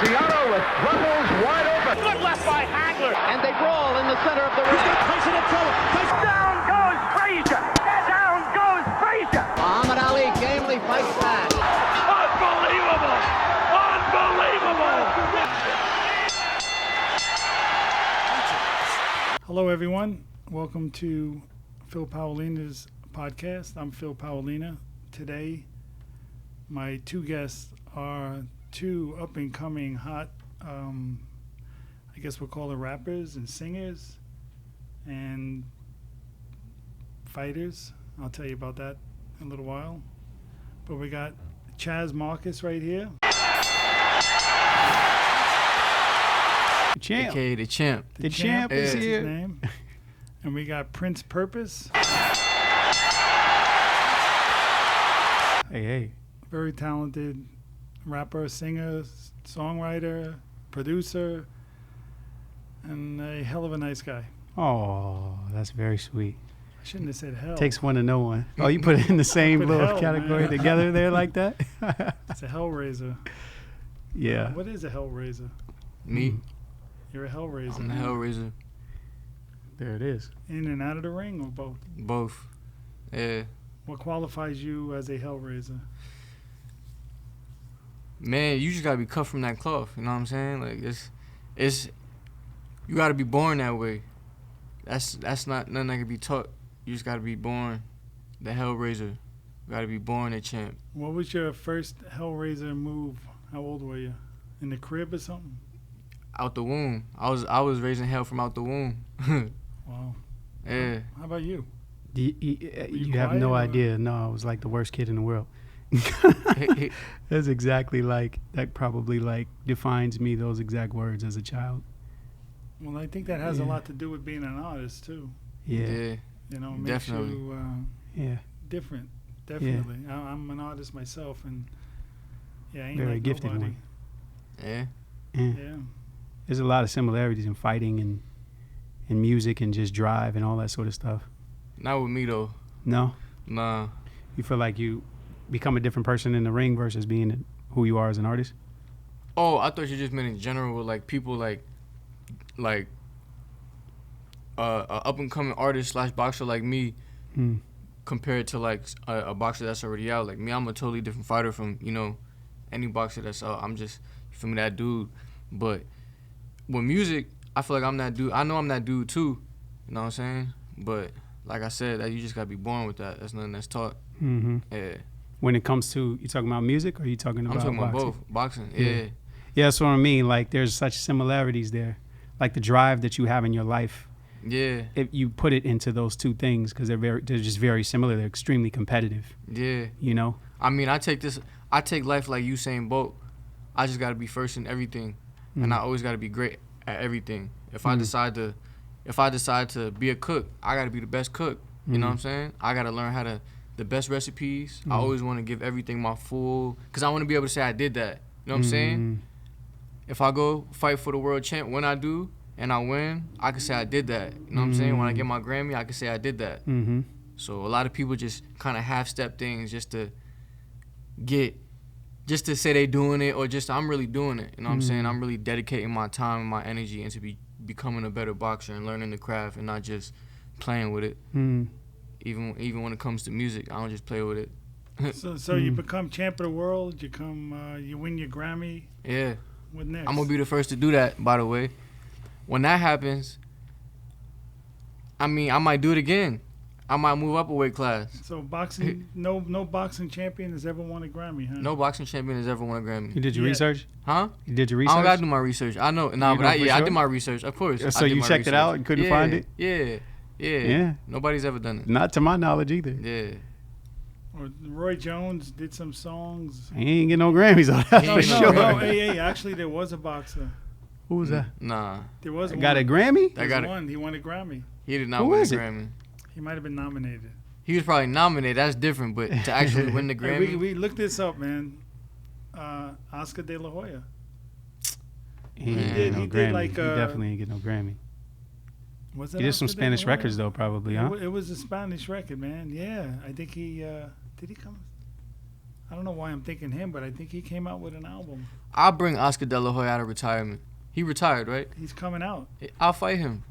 Seattle with Ruggles wide open. Good left by Hagler. And they brawl in the center of the ring. He's going to place it in trouble. Down goes Frazier. Down goes Frazier. Muhammad Ali gamely fights back. Unbelievable! Unbelievable! Hello, everyone. Welcome to Phil Paolina's podcast. I'm Phil Paolina. Today, my two guests are two up-and-coming hot, I guess we'll call it rappers and singers and fighters. I'll tell you about that in a little while. But we got Chaz Marcus right here. The champ. Okay, the champ. The champ is is here. his name. And we got Prince Purpose. Hey. Very talented rapper, singer, songwriter, producer, and a hell of a nice guy. Oh, that's very sweet. I shouldn't have said hell. Takes one to know one. Oh, you put it in the same Put little hell, category man. together there like that? It's a Hellraiser. Yeah. What is a Hellraiser? Me, You're a Hellraiser. I'm the Hellraiser. There it is. In and out of the ring or both? Both. Yeah. What qualifies you as a Hellraiser? Man, you just gotta be cut from that cloth. You know what I'm saying? Like it's you gotta be born that way. That's not nothing that can be taught. You just gotta be born the Hellraiser. You gotta be born a champ. What was your first Hellraiser move? How old were you? In the crib or something? Out the womb. I was raising hell from out the womb. Wow. Yeah. How about you? You have quiet no or- idea. No, I was like the worst kid in the world. That's exactly like, that probably like defines me, those exact words as a child. Well, I think that has a Yeah. lot to do with being an artist, too. Yeah. You know, it makes Definitely. you Yeah. different. Definitely. I'm an artist myself, and I ain't Very like gifted nobody. one. Yeah. Yeah. There's a lot of similarities in fighting and in music and just drive and all that sort of stuff. Not with me though. No? Nah. You feel like you become a different person in the ring versus being who you are as an artist? Oh, I thought you just meant in general with like people like a up and coming artist / boxer like me compared to like a boxer that's already out. Like me, I'm a totally different fighter from, any boxer that's out. I'm just, you feel me, that dude. But with music, I feel like I'm that dude. I know I'm that dude too. You know what I'm saying? But like I said, that you just gotta be born with that. That's nothing that's taught. Mm-hmm. Yeah. When it comes to, you talking about music or are you talking about I'm talking about boxing? both. Boxing. Yeah. Yeah. Yeah, that's what I mean. Like there's such similarities there. Like the drive that you have in your life, Yeah. if you put it into those two things, because they're just very similar. They're extremely competitive, Yeah. you know? I mean, I take life like Usain Bolt. I just gotta be first in everything, and I always gotta be great at everything. If I decide to be a cook, I gotta be the best cook. You know what I'm saying? I gotta learn the best recipes. I always want to give everything my full, cause I want to be able to say I did that. You know what I'm saying? If I go fight for the world champ, when I do and I win, I can say I did that. You know what I'm saying? When I get my Grammy, I can say I did that. Mm-hmm. So a lot of people just kind of half-step things just to say they doing it, or just I'm really doing it. You know what I'm saying? I'm really dedicating my time and my energy into becoming a better boxer and learning the craft and not just playing with it. Even when it comes to music, I don't just play with it. So you become champ of the world. You win your Grammy. Yeah. What next? I'm going to be the first to do that, by the way. When that happens, I mean, I might do it again. I might move up a weight class. So boxing, no boxing champion has ever won a Grammy, huh? No boxing champion has ever won a Grammy. You did your Yeah. research? Huh? You did your I research? don't gotta do my research. I know. Nah, You but know I for did sure? my research. Of course. So I did you my checked it research. out and couldn't find it? Yeah. Yeah. Nobody's ever done it. Not to my knowledge either. Yeah. Or Roy Jones did some songs. He ain't get no Grammys on that He for ain't sure. No, hey, actually there was a boxer. Who was that? Nah. There was one. Got a Grammy? That got it. one. He won a Grammy. He did not Who win a is it? Grammy. He might have been nominated. He was probably nominated. That's different. But to actually win the Hey, Grammy, we looked this up, man. Oscar De La Hoya. He ain't Man. get no He did Grammy. like, He definitely ain't get no Grammy. Was He did some Oscar De La Spanish Hoya? records though, probably, huh? It was a Spanish record, man. Yeah, I think he did he come? I don't know why I'm thinking him, but I think he came out with an album. I'll bring Oscar De La Hoya out of retirement. He retired, right? He's coming out. I'll fight him.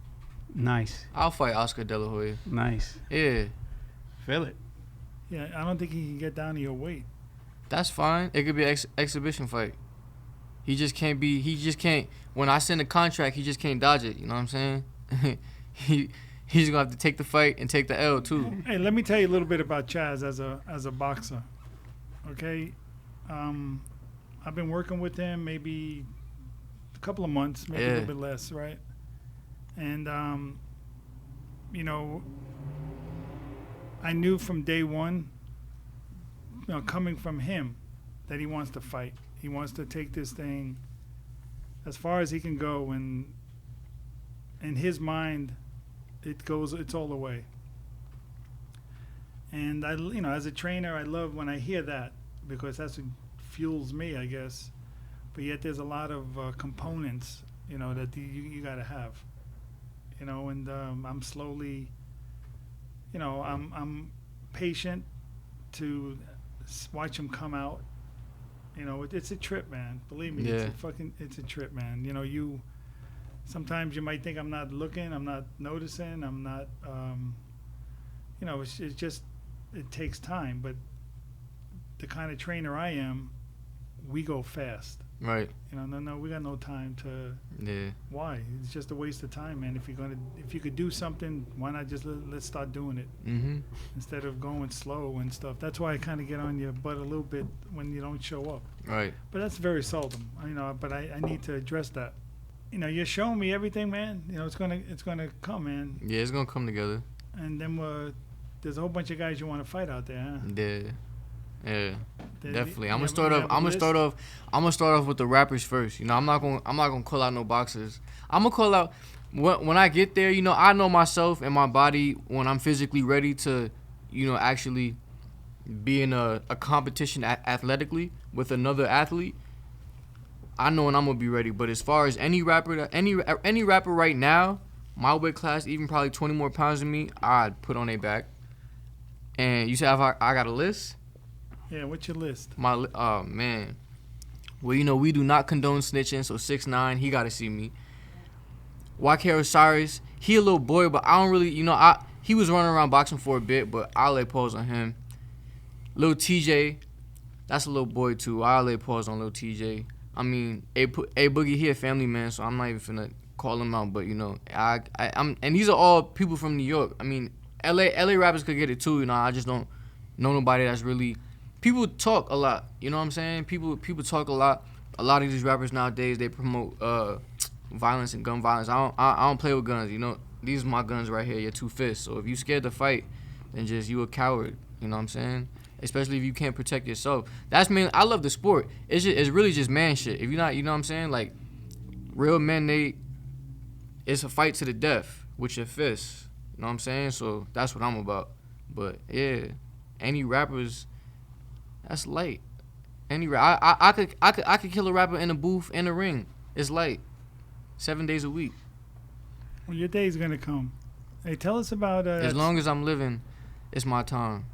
Nice. I'll fight Oscar De La Hoya. Nice. Yeah, Feel it. Yeah, I don't think he can get down to your weight. that's fine. It could be an exhibition fight. He just can't be. He just can't. When I send a contract, he just can't dodge it. You know what I'm saying? He's gonna have to take the fight and take the L too. Hey, let me tell you a little bit about Chaz as a boxer. Okay, I've been working with him maybe a couple of months, maybe a little bit less, right? And you know, I knew from day one, you know, coming from him, that he wants to fight. He wants to take this thing as far as he can go, and in his mind, it's all the way. And you know, as a trainer, I love when I hear that, because that's what fuels me, I guess. But yet there's a lot of components, you know, that you got to have, you know. And I'm slowly, you know, I'm patient to watch him come out. You know, it's a trip, man. Believe me, Yeah. it's a trip, man. You know, sometimes you might think I'm not looking, I'm not noticing, I'm not, you know, it's just, it takes time. But the kind of trainer I am, we go fast. Right. You know, no, we got no time to. Yeah. Why? It's just a waste of time, man. If you could do something, why not just let's start doing it instead of going slow and stuff. That's why I kind of get on your butt a little bit when you don't show up. Right. But that's very seldom, you know. But I need to address that. You know, you're showing me everything, man. You know, it's gonna come, man. Yeah, it's gonna come together. And then there's a whole bunch of guys you want to fight out there, huh? Yeah. Yeah. Definitely. I'm you gonna start off with the rappers first. You know, I'm not gonna call out no boxers. I'm gonna call out when I get there. You know, I know myself and my body when I'm physically ready to, you know, actually be in a competition athletically with another athlete. I know when I'm gonna be ready. But as far as any rapper right now, my weight class, even probably 20 more pounds than me, I'd put on their back. And you said I got a list. Yeah, what's your list? Oh man. Well, you know, we do not condone snitching, so 6ix9ine, he gotta see me. YK Osiris, he a little boy, but I don't really, you know, he was running around boxing for a bit, but I'll lay pause on him. Lil TJ, that's a little boy too. I'll lay pause on Lil TJ. I mean, A Boogie, he a family man, so I'm not even finna call him out, but you know, I'm and these are all people from New York. I mean, LA rappers could get it too, you know. I just don't know nobody that's really. People talk a lot, you know what I'm saying? People talk a lot. A lot of these rappers nowadays, they promote violence and gun violence. I don't play with guns, you know. These are my guns right here, your 2 fists. So if you scared to fight, then just you a coward, you know what I'm saying? Especially if you can't protect yourself. That's mean I love the sport. It's really just man shit. If you're not, you know what I'm saying? Like real men, it's a fight to the death with your fists. You know what I'm saying? So that's what I'm about. But yeah, any rappers. That's light. I could kill a rapper in a booth in a ring. It's light. 7 days a week. Well, your day's gonna come. Hey, tell us about. As long as I'm living, it's my time.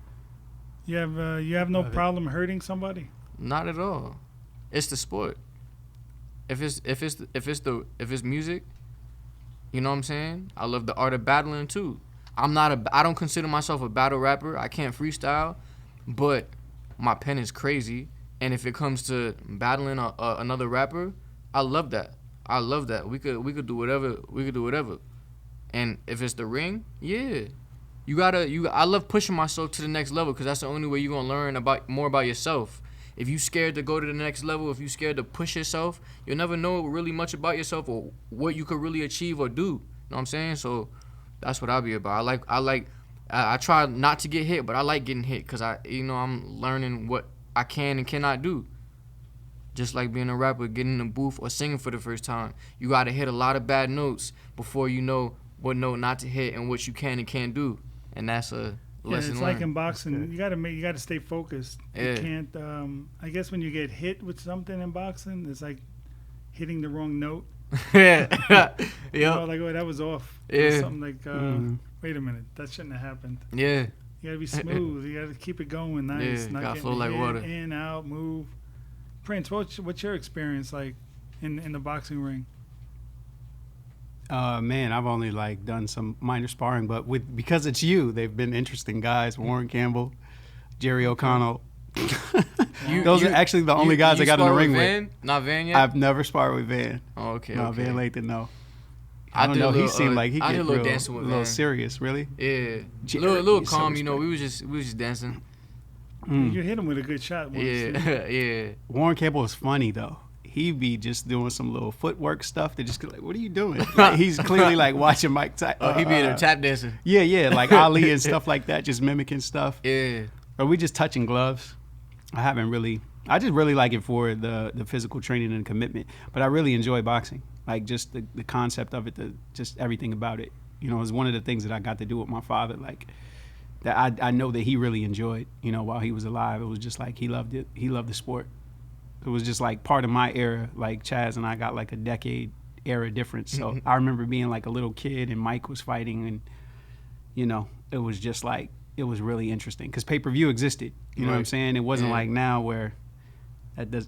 You have no problem hurting somebody. Not at all. It's the sport. If it's music, you know what I'm saying? I love the art of battling too. I don't consider myself a battle rapper. I can't freestyle, but my pen is crazy, and if it comes to battling another rapper, I love that. We could do whatever. And if it's the ring, yeah, I love pushing myself to the next level, because that's the only way you're gonna learn more about yourself. If you scared to go to the next level, if you scared to push yourself, you'll never know really much about yourself or what you could really achieve or do. You know what I'm saying? So that's what I'll be about. I try not to get hit, but I like getting hit, because I'm learning what I can and cannot do. Just like being a rapper, getting in the booth or singing for the first time. You got to hit a lot of bad notes before you know what note not to hit and what you can and can't do. And that's a lesson it's learned. like in boxing. You gotta stay focused. Yeah. You can't. I guess when you get hit with something in boxing, it's like hitting the wrong note. Yeah. You know, like, oh, that was off. Yeah. Or something like, wait a minute, that shouldn't have happened. Yeah. You gotta be smooth. You gotta keep it going nice. Yeah, not gotta getting flow like hit, water. In, out, move. Prince, what's your experience like in the boxing ring? Man, I've only like done some minor sparring, but because it's you, they've been interesting guys. Warren Campbell, Jerry O'Connell. Those are actually the only guys I got in the ring with. Not Van yet? I've never sparred with Van. Oh, okay. No, okay. Van Lathan, no. I I don't did a know. He little, seemed like he I did get a little real, dancing with a little Van. serious. Really? Yeah. Jerry, little he's so calm, you know. respected. We was just dancing. You hit him with a good shot once. Yeah, yeah. Warren Campbell is funny though. He'd be just doing some little footwork stuff. They just like, what are you doing? Like, he's clearly like watching Mike Tyson. Oh, he be in there tap dancing. Yeah, like Ali and stuff like that, just mimicking stuff. Yeah. Or we just touching gloves. I just really like it for the physical training and commitment. But I really enjoy boxing. Like just the concept of it, just everything about it. You know, it was one of the things that I got to do with my father. Like that I know that he really enjoyed, you know, while he was alive. It was just like he loved it. He loved the sport. It was just like part of my era. Like Chaz and I got like a decade era difference. So I remember being like a little kid and Mike was fighting, and you know, it was just like, it was really interesting because pay-per-view existed. You know what I'm saying? It wasn't like now where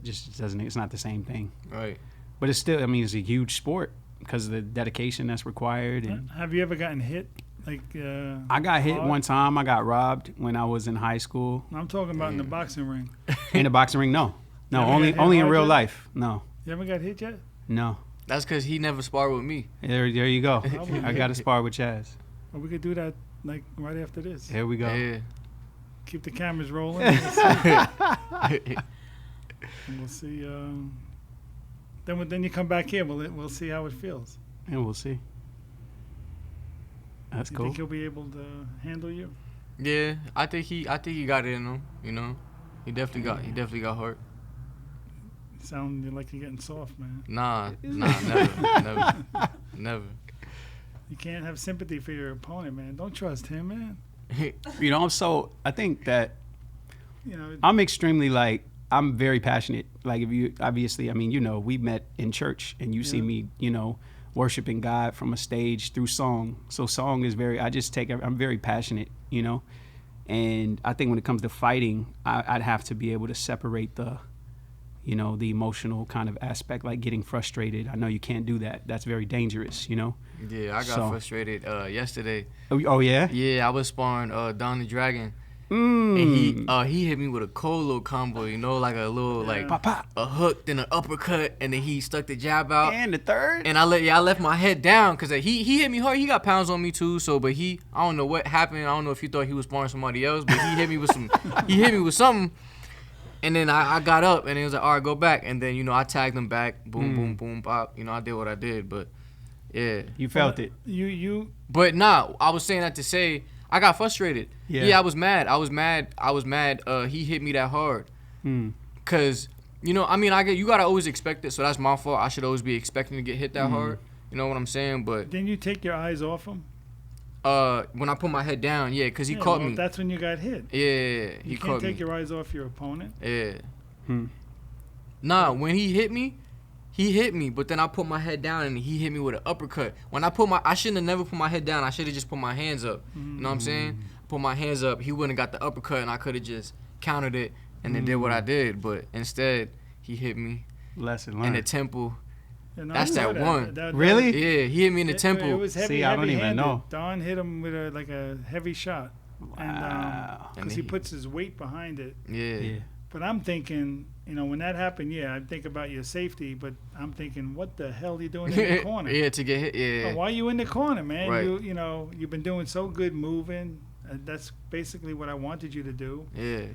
just doesn't. It's not the same thing. Right. But it's still. I mean, it's a huge sport because of the dedication that's required. And Have you ever gotten hit? Like I got hit hard? one time. I got robbed when I was in high school. I'm talking about in the boxing ring. In the boxing ring, no, You ever got hit only in hard real yet? life. No, You haven't got hit yet? no. That's because he never sparred with me. There you go. wouldn't I got to hit- spar with Chaz. Well, we could do that like right after this. Here we go. Yeah. Keep the cameras rolling. And we'll see. Then you come back here. We'll see how it feels. And we'll see. That's You cool. think he'll be able to handle you? Yeah, I think he got it in him. You know, he definitely got hurt. You sound like you're getting soft, man. Nah, never. You can't have sympathy for your opponent, man. Don't trust him, man. You know, I think that You know, I'm very passionate. Like if you, obviously, I mean, you know, we met in church and you see me, you know, worshiping God from a stage through song. So song is I'm very passionate, you know, and I think when it comes to fighting, I'd have to be able to separate the emotional kind of aspect, like getting frustrated. I know you can't do that. That's very dangerous, you know. Yeah, I got frustrated yesterday. Oh yeah? Yeah, I was sparring Don the Dragon. Mm. And he hit me with a cold little combo, you know, like a little like Pop, pop. a hook, then an uppercut, and then he stuck the jab out. And the third? And I left my head down because he hit me hard. He got pounds on me too. So, but I don't know what happened. I don't know if he thought he was sparring somebody else, but he hit me with something. And then I got up and he was like, all right, go back. And then, you know, I tagged him back. Boom, boom, boom, pop. You know, I did what I did, but yeah. You felt it. But nah, I was saying that to say I got frustrated. Yeah, I was mad. He hit me that hard. Cause, you know, I mean, you gotta always expect it. So that's my fault. I should always be expecting to get hit that hard. You know what I'm saying? But Didn't you take your eyes off him? when I put my head down, yeah, cause he caught me. That's when you got hit. Yeah, he You caught can't me. take your eyes off your opponent. Yeah. Nah, when he hit me, but then I put my head down and he hit me with an uppercut. I shouldn't have never put my head down. I should have just put my hands up. You know what I'm saying? Put my hands up. He wouldn't have got the uppercut and I could have just countered it and then did what I did. But instead, he hit me Lesson in learned. the temple. Yeah, no, That's I saw that one. Really? Yeah, he hit me in the It temple. was heavy. See, I don't even heavy-handed. know. Don hit him with a heavy shot. Wow. And because he puts his weight behind it. Yeah. But I'm thinking, you know, when that happened, I think about your safety, but I'm thinking, what the hell are you doing in the corner? Yeah, to get hit. Yeah. Why are you in the corner, man? Right. You know, you've been doing so good moving. That's basically what I wanted you to do. Yeah.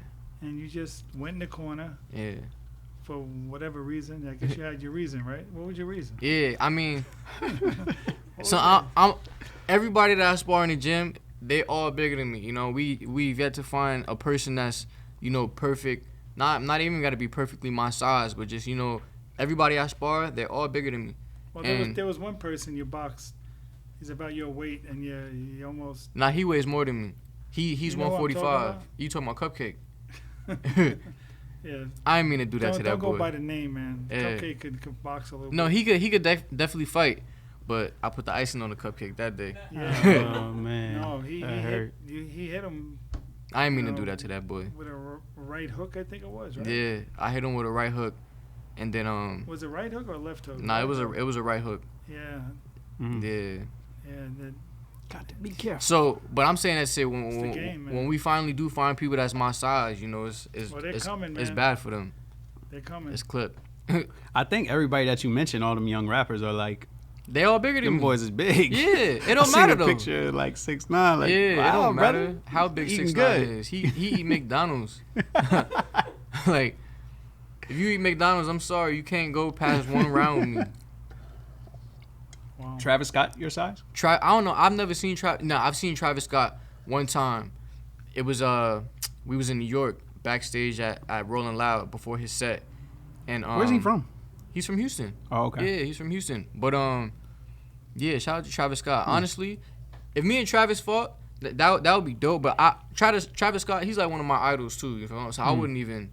And you just went in the corner Yeah. for whatever reason. I guess you had your reason, right? What was your reason? Yeah, I mean, so I'm everybody that I spar in the gym, they all bigger than me. You know, we've yet to find a person that's, you know, perfect. Not even got to be perfectly my size, but just, you know, everybody I spar, they're all bigger than me. Well, there was one person you boxed. He's about your weight, and you almost. Nah, he weighs more than me. He's You know what I'm talking 145. about? You talking about Cupcake? Yeah. I didn't mean to do that to that Don't boy. go by the name, man. Yeah. Cupcake could box a little. No, bit. he could definitely fight, but I put the icing on the Cupcake that day. Yeah. Oh man. No, he That hit hurt. he hit him I didn't mean to do that to that boy. With a right hook, I think it was, right? Yeah, I hit him with a right hook, and then Was it right hook or left hook? Nah, it was a right hook. Yeah, Mhm. Yeah. yeah. Got to be careful. So, but I'm saying that shit It's the game, man. when we finally do find people that's my size, you know, Well, they're coming, it's man. bad for them. They're coming. It's clipped. I think everybody that you mentioned, all them young rappers, are like, They all bigger than them me. boys is big. Yeah, it I don't seen matter a though. picture like 6'9". Like, Yeah, it wow, don't matter brother. how big Eating 6'9" good. is. He eat McDonald's. Like, if you eat McDonald's, I'm sorry, you can't go past one round with me. Wow. Travis Scott, your size? I don't know. I've never seen Travis. No, I've seen Travis Scott one time. It was we was in New York backstage at Rolling Loud before his set. And Where's he from? He's from Houston. Oh, okay. Yeah, he's from Houston. But yeah, shout out to Travis Scott. Honestly, if me and Travis fought, that would be dope. But Travis Scott, he's like one of my idols too. You feel me? So I wouldn't even.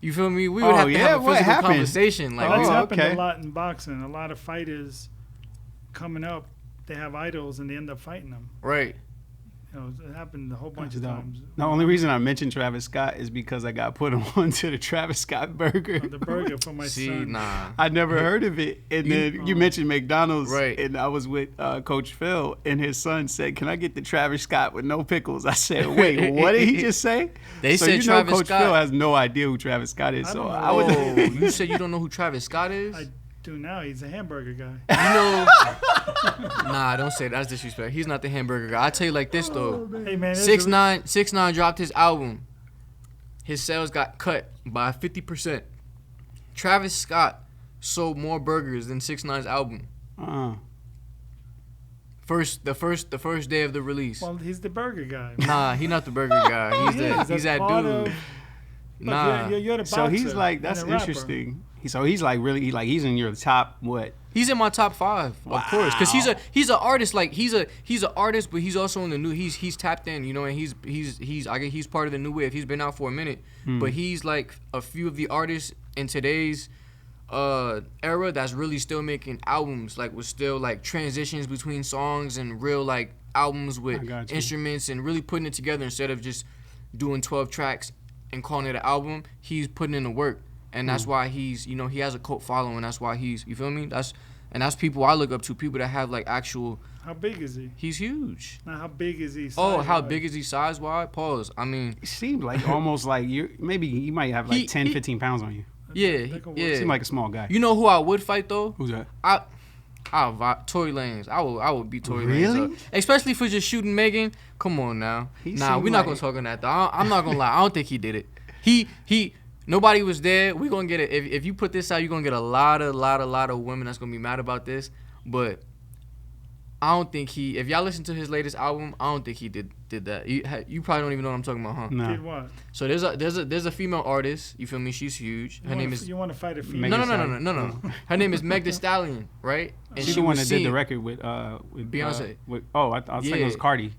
You feel me? We would have to yeah, have a what physical happened? conversation. Like, That's Oh, happened okay. a lot in boxing. A lot of fighters coming up, they have idols and they end up fighting them. right. You know, it happened a whole bunch That's of dope. times. The only reason I mentioned Travis Scott is because I got put on to the Travis Scott burger. The burger for my See, son. nah. I never heard of it. And then you mentioned McDonald's. Right. And I was with Coach Phil, and his son said, "Can I get the Travis Scott with no pickles?" I said, "Wait, what did he just say?" They so said you Travis know Coach Scott. Phil has no idea who Travis Scott is. I So don't know. I was. Oh, you said you don't know who Travis Scott is? I do now. He's a hamburger guy. You know, nah, don't say that. That's disrespect. He's not the hamburger guy. I tell you like this though. Hey man, 6ix9ine dropped his album. His sales got cut by 50%. Travis Scott sold more burgers than 6ix9ine's album. The first day of the release. Well, he's the burger guy. Nah, he not the burger guy. He's that part dude. of- Nah, You're the boxer. So he's like, and that's a rapper. interesting. So he's like really, like he's in your top what? he's in my top 5, of course, because he's an artist. Like he's an artist, but he's also in the new. He's tapped in, you know, and he's part of the new wave. He's been out for a minute, but he's like a few of the artists in today's era that's really still making albums, like with still like transitions between songs and real like albums with got you. instruments and really putting it together instead of just doing 12 tracks and calling it an album. He's putting in the work. And that's why he's, you know, he has a cult following. That's why he's, you feel me? That's people I look up to, people that have like actual. How big is he? He's huge. Now, how big is he? Oh, how size-wise? big is he size wise? Pause. I mean, It seemed like almost like you. Maybe he might have like He- 10, he- 15 pounds on you. yeah, that could work. yeah. Seemed like a small guy. You know who I would fight though? Who's that? Tory Lanez. I would beat Tory Really? Lanez up. Especially for just shooting Megan. Come on now. He Nah, seemed we're not like- gonna talk on that though. I'm not gonna lie. I don't think he did it. He nobody was there. We gonna get it. If you put this out, you're gonna get a lot of women that's gonna be mad about this. But I don't think he. If y'all listen to his latest album, I don't think he did that. You probably don't even know what I'm talking about, huh? No. Did what? So there's a female artist. You feel me? She's huge. Her name is. You want to fight a female? No. Megan Her name is Meg Thee Stallion, right? And She's the one was that did the seen- record with Beyonce. with, I was thinking it was Yeah. Cardi.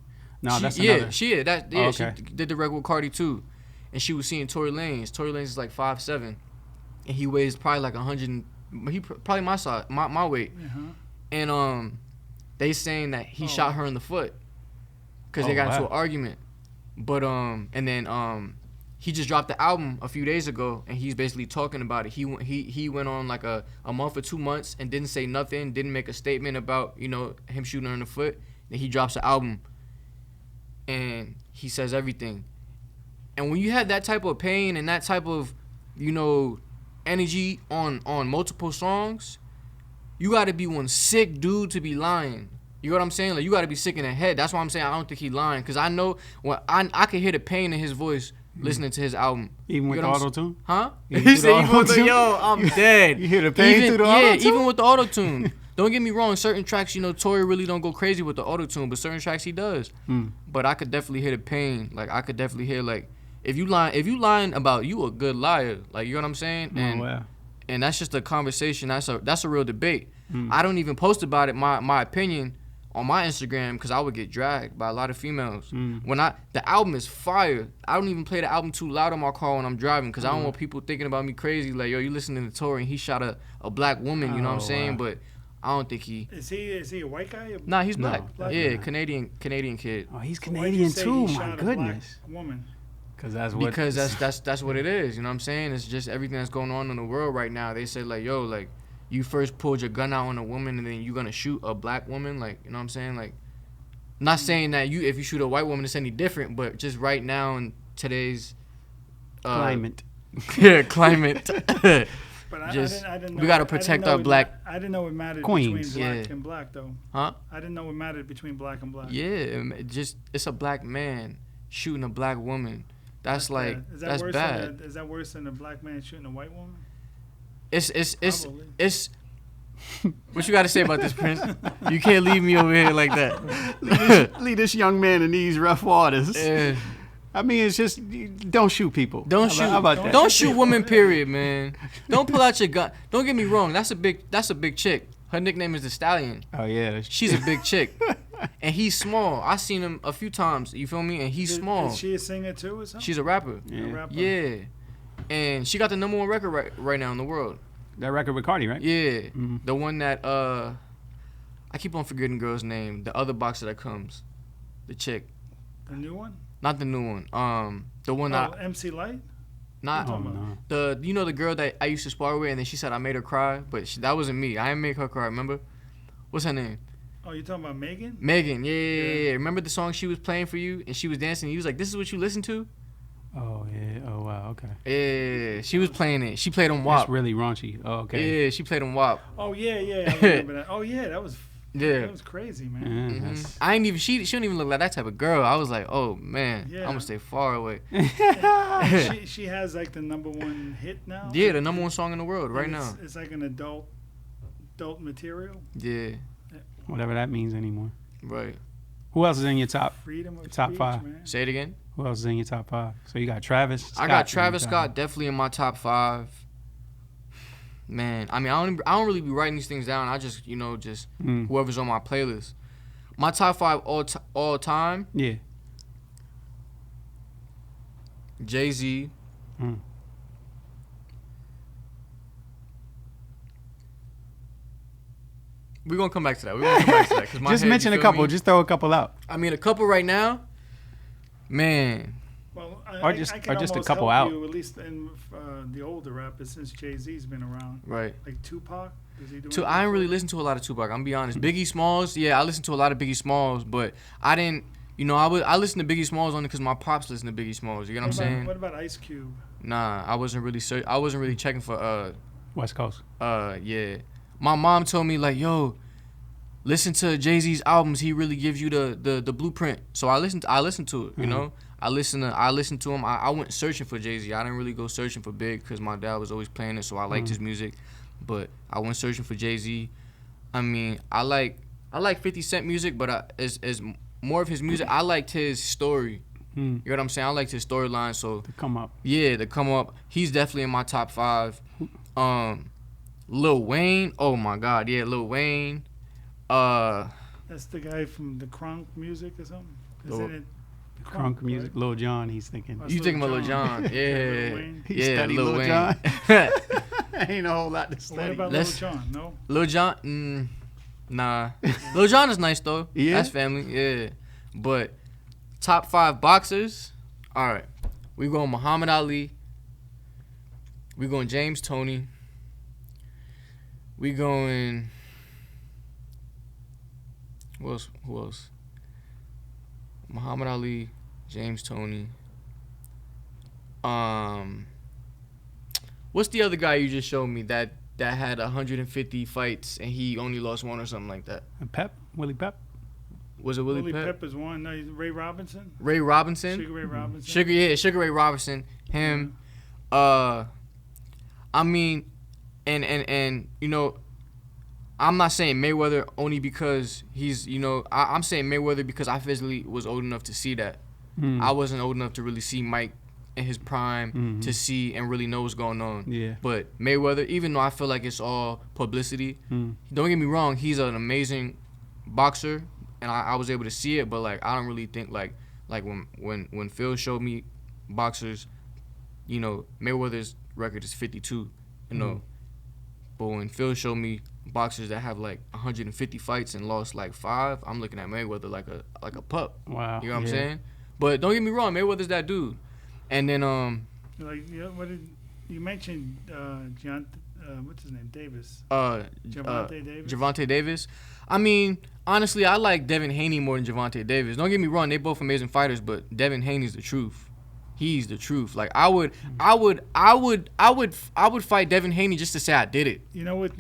No, She, that's yeah, another. she Oh, okay. she did the record with Cardi too, and she was seeing Tory Lanez. Tory Lanez is like 5'7", and he weighs probably like 100. He probably my size, my weight, Uh-huh. and they saying that he shot her in the foot because they Oh, got into wow. an argument, but and then he just dropped the album a few days ago, and he's basically talking about it. He went on like a month or 2 months and didn't say nothing, didn't make a statement about, you know, him shooting her in the foot. Then he drops the album, and he says everything. And when you have that type of pain and that type of, you know, energy on multiple songs, you got to be one sick dude to be lying. You know what I'm saying? Like, you got to be sick in the head. That's why I'm saying I don't think he lying, because I know when I could hear the pain in his voice listening to his album. Even with You the know what I'm auto tune. Huh? You He hear said the even with the, auto-tune? yo, I'm dead. You hear the pain through the Yeah, auto-tune? even with the auto tune. Don't get me wrong. Certain tracks, you know, Tory really don't go crazy with the auto tune, but certain tracks he does. But I could definitely hear the pain. Like, I could definitely hear, like, if you lying about, you a good liar. Like, you know what I'm saying? And Oh, wow. and that's just a conversation. That's a real debate. I don't even post about it, my opinion, on my Instagram, because I would get dragged by a lot of females. When the album is fire, I don't even play the album too loud in my car when I'm driving, because I don't want people thinking about me crazy. Like, yo, you listening to Tory and he shot a black woman. You know what I'm Oh, saying? wow. But I don't think he. Is he a white guy? Nah, he's No, black. black Yeah, guy. Canadian kid. Oh, he's Why'd you Canadian say too. he My shot a black goodness. woman. Because that's what. Because that's what it is. You know what I'm saying? It's just everything that's going on in the world right now. They say like, yo, like you first pulled your gun out on a woman and then you gonna shoot a black woman. Like, you know what I'm saying? Like, not saying that if you shoot a white woman it's any different, but just right now in today's climate. Yeah, climate. But I Just- didn't we know, gotta I didn't protect know our it black I didn't know it mattered queens. between black Yeah. and black though. Huh? I didn't know it mattered between black and black. Yeah, it's a black man shooting a black woman. That's like bad. Is that that's worse bad. Is that worse than a black man shooting a white woman? It's Probably. what you got to say about this, Prince? You can't leave me over here like that. Leave this young man in these rough waters. Yeah. I mean, it's just don't shoot people. Don't How shoot. about that? Don't shoot women. Period, man. Don't pull out your gun. Don't get me wrong. That's a big chick. Her nickname is the Stallion. Oh yeah. She's a big chick, and he's small. I seen him a few times. You feel me? And he's small. Is she a singer too or something? She's a rapper. A Yeah. rapper? Yeah, and she got the #1 record right now in the world. That record with Cardi, right? Yeah, Mhm. the one that I keep on forgetting the girl's name. The other boxer that comes, the chick, The new one? not the new one. The one Oh, that MC Light? not Oh no. the girl that I used to spar with, and then she said I made her cry, but that wasn't me. I didn't make her cry. Remember? What's her name? Oh, you talking about Megan? Megan. Yeah. Yeah. Remember the song she was playing for you, and she was dancing. And you was like, "This is what you listen to." Oh yeah. Oh wow. Okay. Yeah, she was playing it. She played on WAP. That's really raunchy. Oh, okay. Yeah, she played on WAP. Oh yeah, I remember that. Oh yeah, that was Yeah. that was crazy, man. Yeah, Mhm. that's- I ain't even. She don't even look like that type of girl. I was like, oh man, Yeah. I'm gonna stay far away. she has like the #1 hit now. Yeah, the #1 song in the world right And now. It's like an adult material. Yeah, Whatever that means anymore. right. Who else is in your top? Freedom of Top speech, 5. man. Say it again. Who else is in your top 5? So you got Travis. I Scott got in your Travis top Scott definitely in my top 5. Man, I mean, I don't really be writing these things down. I just just Mm. whoever's on my playlist. My top 5 all time: Yeah. Jay-Z, Mm. we're gonna come back to that. We're gonna come back to that. 'Cause my Just head, mention you a feel couple. me? Just throw a couple out. I mean, a couple right now. Man, Well, Or just- I can or just a almost couple help out. You, at least in the older rappers, since Jay-Z's been around. right. Like Tupac. Is he doing? I anything didn't really for- listen to a lot of Tupac. I'm gonna be honest. Biggie Smalls, yeah, I listened to a lot of Biggie Smalls, but I didn't. I listened to Biggie Smalls only because my pops listened to Biggie Smalls. You get what I'm saying? What about Ice Cube? Nah, I wasn't really checking for West Coast. yeah. My mom told me like, yo, listen to Jay-Z's albums. He really gives you the blueprint. So I listened to it. You know, I listened to him. I went searching for Jay-Z. I didn't really go searching for Big because my dad was always playing it, so I liked his music. But I went searching for Jay-Z. I mean, I like 50 Cent music, but as more of his music, I liked his story. Mm. You know what I'm saying? I liked his storyline. So To come up. yeah, to come up, he's definitely in my top 5. Lil Wayne, oh my God, yeah, Lil Wayne. That's the guy from the Crunk music or something. Isn't it? The Crunk music. right? Lil Jon. He's thinking. That's You thinking about Lil Jon? Lil Yeah, Wayne. He yeah, studied Lil Lil Wayne. Jon. Ain't a whole lot to What study. about Let's- Lil Jon? No. Lil Jon, nah. Lil Jon is nice though. Yeah? That's family. Yeah, but top 5 boxers. All right, we going Muhammad Ali. We going James Toney. We going. Who else? Muhammad Ali, James Toney. What's the other guy you just showed me that had 150 fights and he only lost 1 or something like that? Pep. Willie Pep. Was it Willie Willie Pep? Pep is one. No, he's Ray Robinson. Ray Robinson? Sugar Ray Robinson. Sugar Ray Robinson. Him. I mean, and I'm not saying Mayweather only because he's, I'm saying Mayweather because I physically was old enough to see that. Mm. I wasn't old enough to really see Mike in his prime to see and really know what's going on. Yeah. But Mayweather, even though I feel like it's all publicity, don't get me wrong, he's an amazing boxer, and I was able to see it. But like, I don't really think like when Phil showed me boxers, Mayweather's record is 52, But when Phil showed me boxers that have like 150 fights and lost like 5, I'm looking at Mayweather like a pup. Wow. You know what I'm saying? But don't get me wrong, Mayweather's that dude. And then Like, yeah, what did you mentioned? What's his name? Davis. Javante Davis. Javante Davis. I mean, honestly, I like Devin Haney more than Javante Davis. Don't get me wrong, they both amazing fighters, but Devin Haney's the truth. He's the truth. Like I would fight Devin Haney just to say I did it. You know what?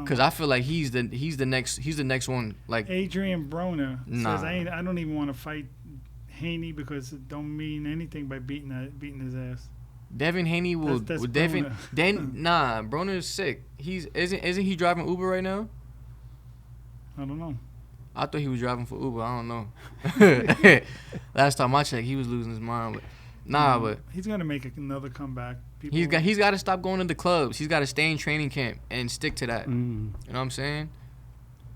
Cause I feel like he's the next one. Like Adrian Broner Nah. says I don't even want to fight Haney because it don't mean anything by beating his ass. Devin Haney will. That's With Devin, Broner. nah, Broner's sick. Isn't he driving Uber right now? I don't know. I thought he was driving for Uber. I don't know. Last time I checked, he was losing his mind. But but He's gonna make another comeback. People, he's got to stop going to the clubs. He's got to stay in training camp and stick to that. Mm. You know what I'm saying?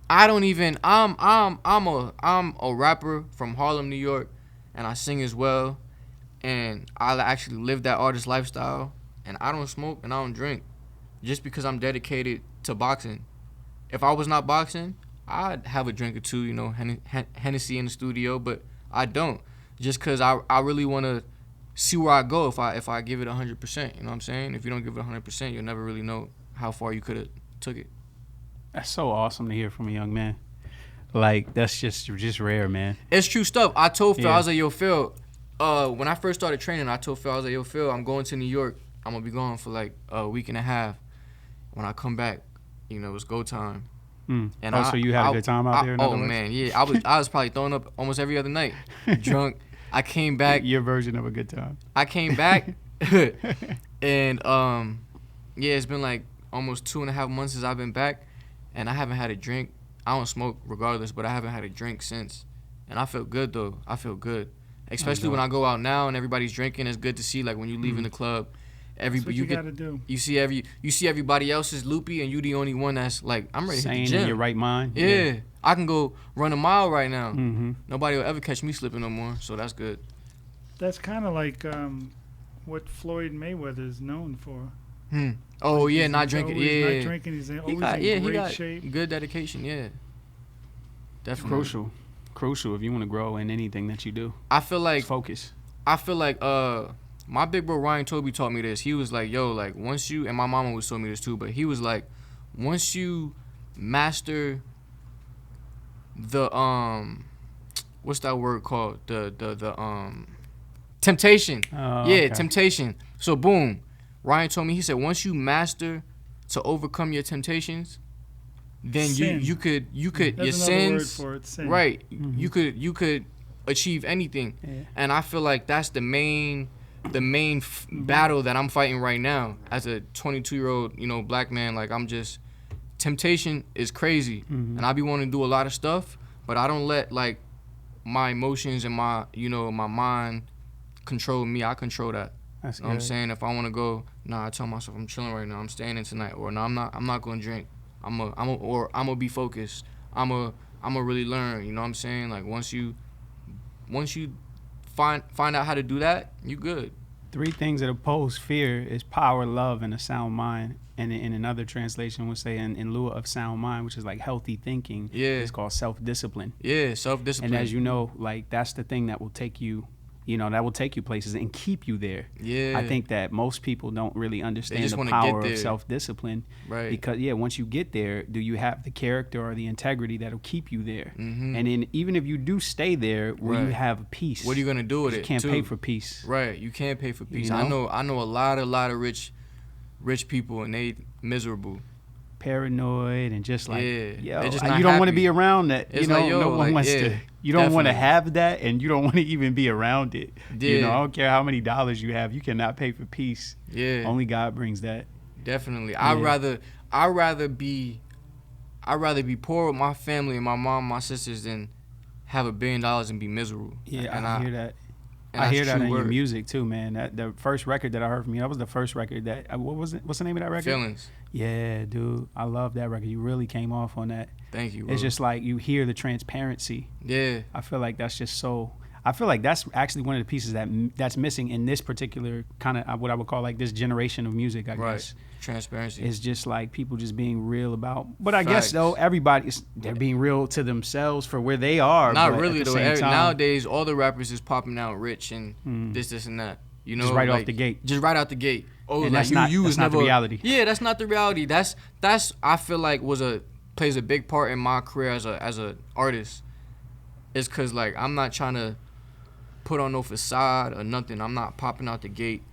I don't even. I'm a rapper from Harlem, New York, and I sing as well. And I actually live that artist lifestyle. And I don't smoke and I don't drink, just because I'm dedicated to boxing. If I was not boxing, I'd have a drink or two, you know, Hennessy in the studio. But I don't, just because I really want to see where I go if I give it 100%. You know what I'm saying? If you don't give it 100%, you'll never really know how far you could have took it. That's so awesome to hear from a young man. Like, that's just rare, man. It's true stuff. I told Phil, Yeah. I was like, yo, Phil, when I first started training, I told Phil, I was like, yo, Phil, I'm going to New York. I'm going to be gone for like a week and a half. When I come back, you know, it's go time. Mm. And so you had a good time out there? In Oh, other words? man, yeah. I was probably throwing up almost every other night. Drunk. I came back. Your version of a good time. I came back. And, yeah, it's been like almost 2.5 months since I've been back. And I haven't had a drink. I don't smoke regardless, but I haven't had a drink since. And I feel good, though. I feel good. Especially when I go out now and everybody's drinking. It's good to see, like, when you leave in the club, That's what you gotta do. you see everybody else is loopy and you the only one that's like, I'm ready to hit Sane the gym. in your right mind. Yeah. I can go run a mile right now. Mm-hmm. Nobody will ever catch me slipping no more, so that's good. That's kind of like what Floyd Mayweather is known for. Oh, Like yeah, he's not drinking. always Yeah. not drinking. He's always He in great got shape. good dedication, yeah. Definitely. Crucial if you want to grow in anything that you do. I feel like Focus. my big bro Ryan Toby taught me this. He was like, yo, like once you, and my mama was told me this too, but he was like, once you master the what's that word called? The temptation. Oh, Yeah, okay. temptation. So boom. Ryan told me, he said, once you master to overcome your temptations, then Sin. you could There's your another sins, word for it. Sin. right? Mm-hmm. You could achieve anything. Yeah. And I feel like that's the main battle that I'm fighting right now as a 22-year-old, you know, black man. Like, I'm just, temptation is crazy. Mm-hmm. And I be wanting to do a lot of stuff, but I don't let, like, my emotions and my, you know, my mind control me. I control that. That's You know what I'm good. saying? If I want to go, I tell myself I'm chilling right now. I'm staying in tonight. Or no, I'm not going to drink. I'm gonna be focused. I'm gonna really learn. You know what I'm saying? Like, once you find out how to do that, you good. 3 things that oppose fear is power, love, and a sound mind. And in another translation would say in lieu of sound mind, which is like healthy thinking, Yeah. it's called self-discipline. Yeah, self-discipline. And as you know, like that's the thing that will take you, that will take you places and keep you there. Yeah. I think that most people don't really understand just the wanna power get of there. self-discipline. Right. Because once you get there, do you have the character or the integrity that'll keep you there? Mhm. And then even if you do stay there, will you Right. have peace? What are you gonna do with You it? can't too? pay for peace. Right. You can't pay for peace. You know? I know a lot of rich people, and they miserable. Paranoid and just like, Yeah. They're just not you don't want to happy. be around that. It's no like, yo, one like, wants yeah, to. You don't want to definitely. have that, and you don't want to even be around it. Yeah. I don't care how many dollars you have. You cannot pay for peace. Yeah. Only God brings that. Definitely. Yeah. I'd rather be poor with my family and my mom, my sisters, than have $1 billion and be miserable. Yeah, And I hear that. and I that's hear that true in your word. music too, man. That the first record that I heard from you, that was the first record that. What was it? What's the name of that record? Feelings. Yeah, dude, I love that record. You really came off on that. Thank you, bro. It's just like you hear the transparency. Yeah. I feel like that's just so. I feel like that's actually one of the pieces that's missing in this particular kind of what I would call like this generation of music. I guess transparency. It's just like people just being real about. But I guess Facts. though they're being real to themselves for where they are. Not but really at the though. same time, Nowadays, all the rappers is popping out rich and this and that. You know, just right like, off the gate. Just right out the gate. Oh, And like that's not the reality. Yeah, that's not the reality. That's I feel like plays a big part in my career as a artist. It's cause like I'm not trying to put on no facade or nothing. I'm not popping out the gate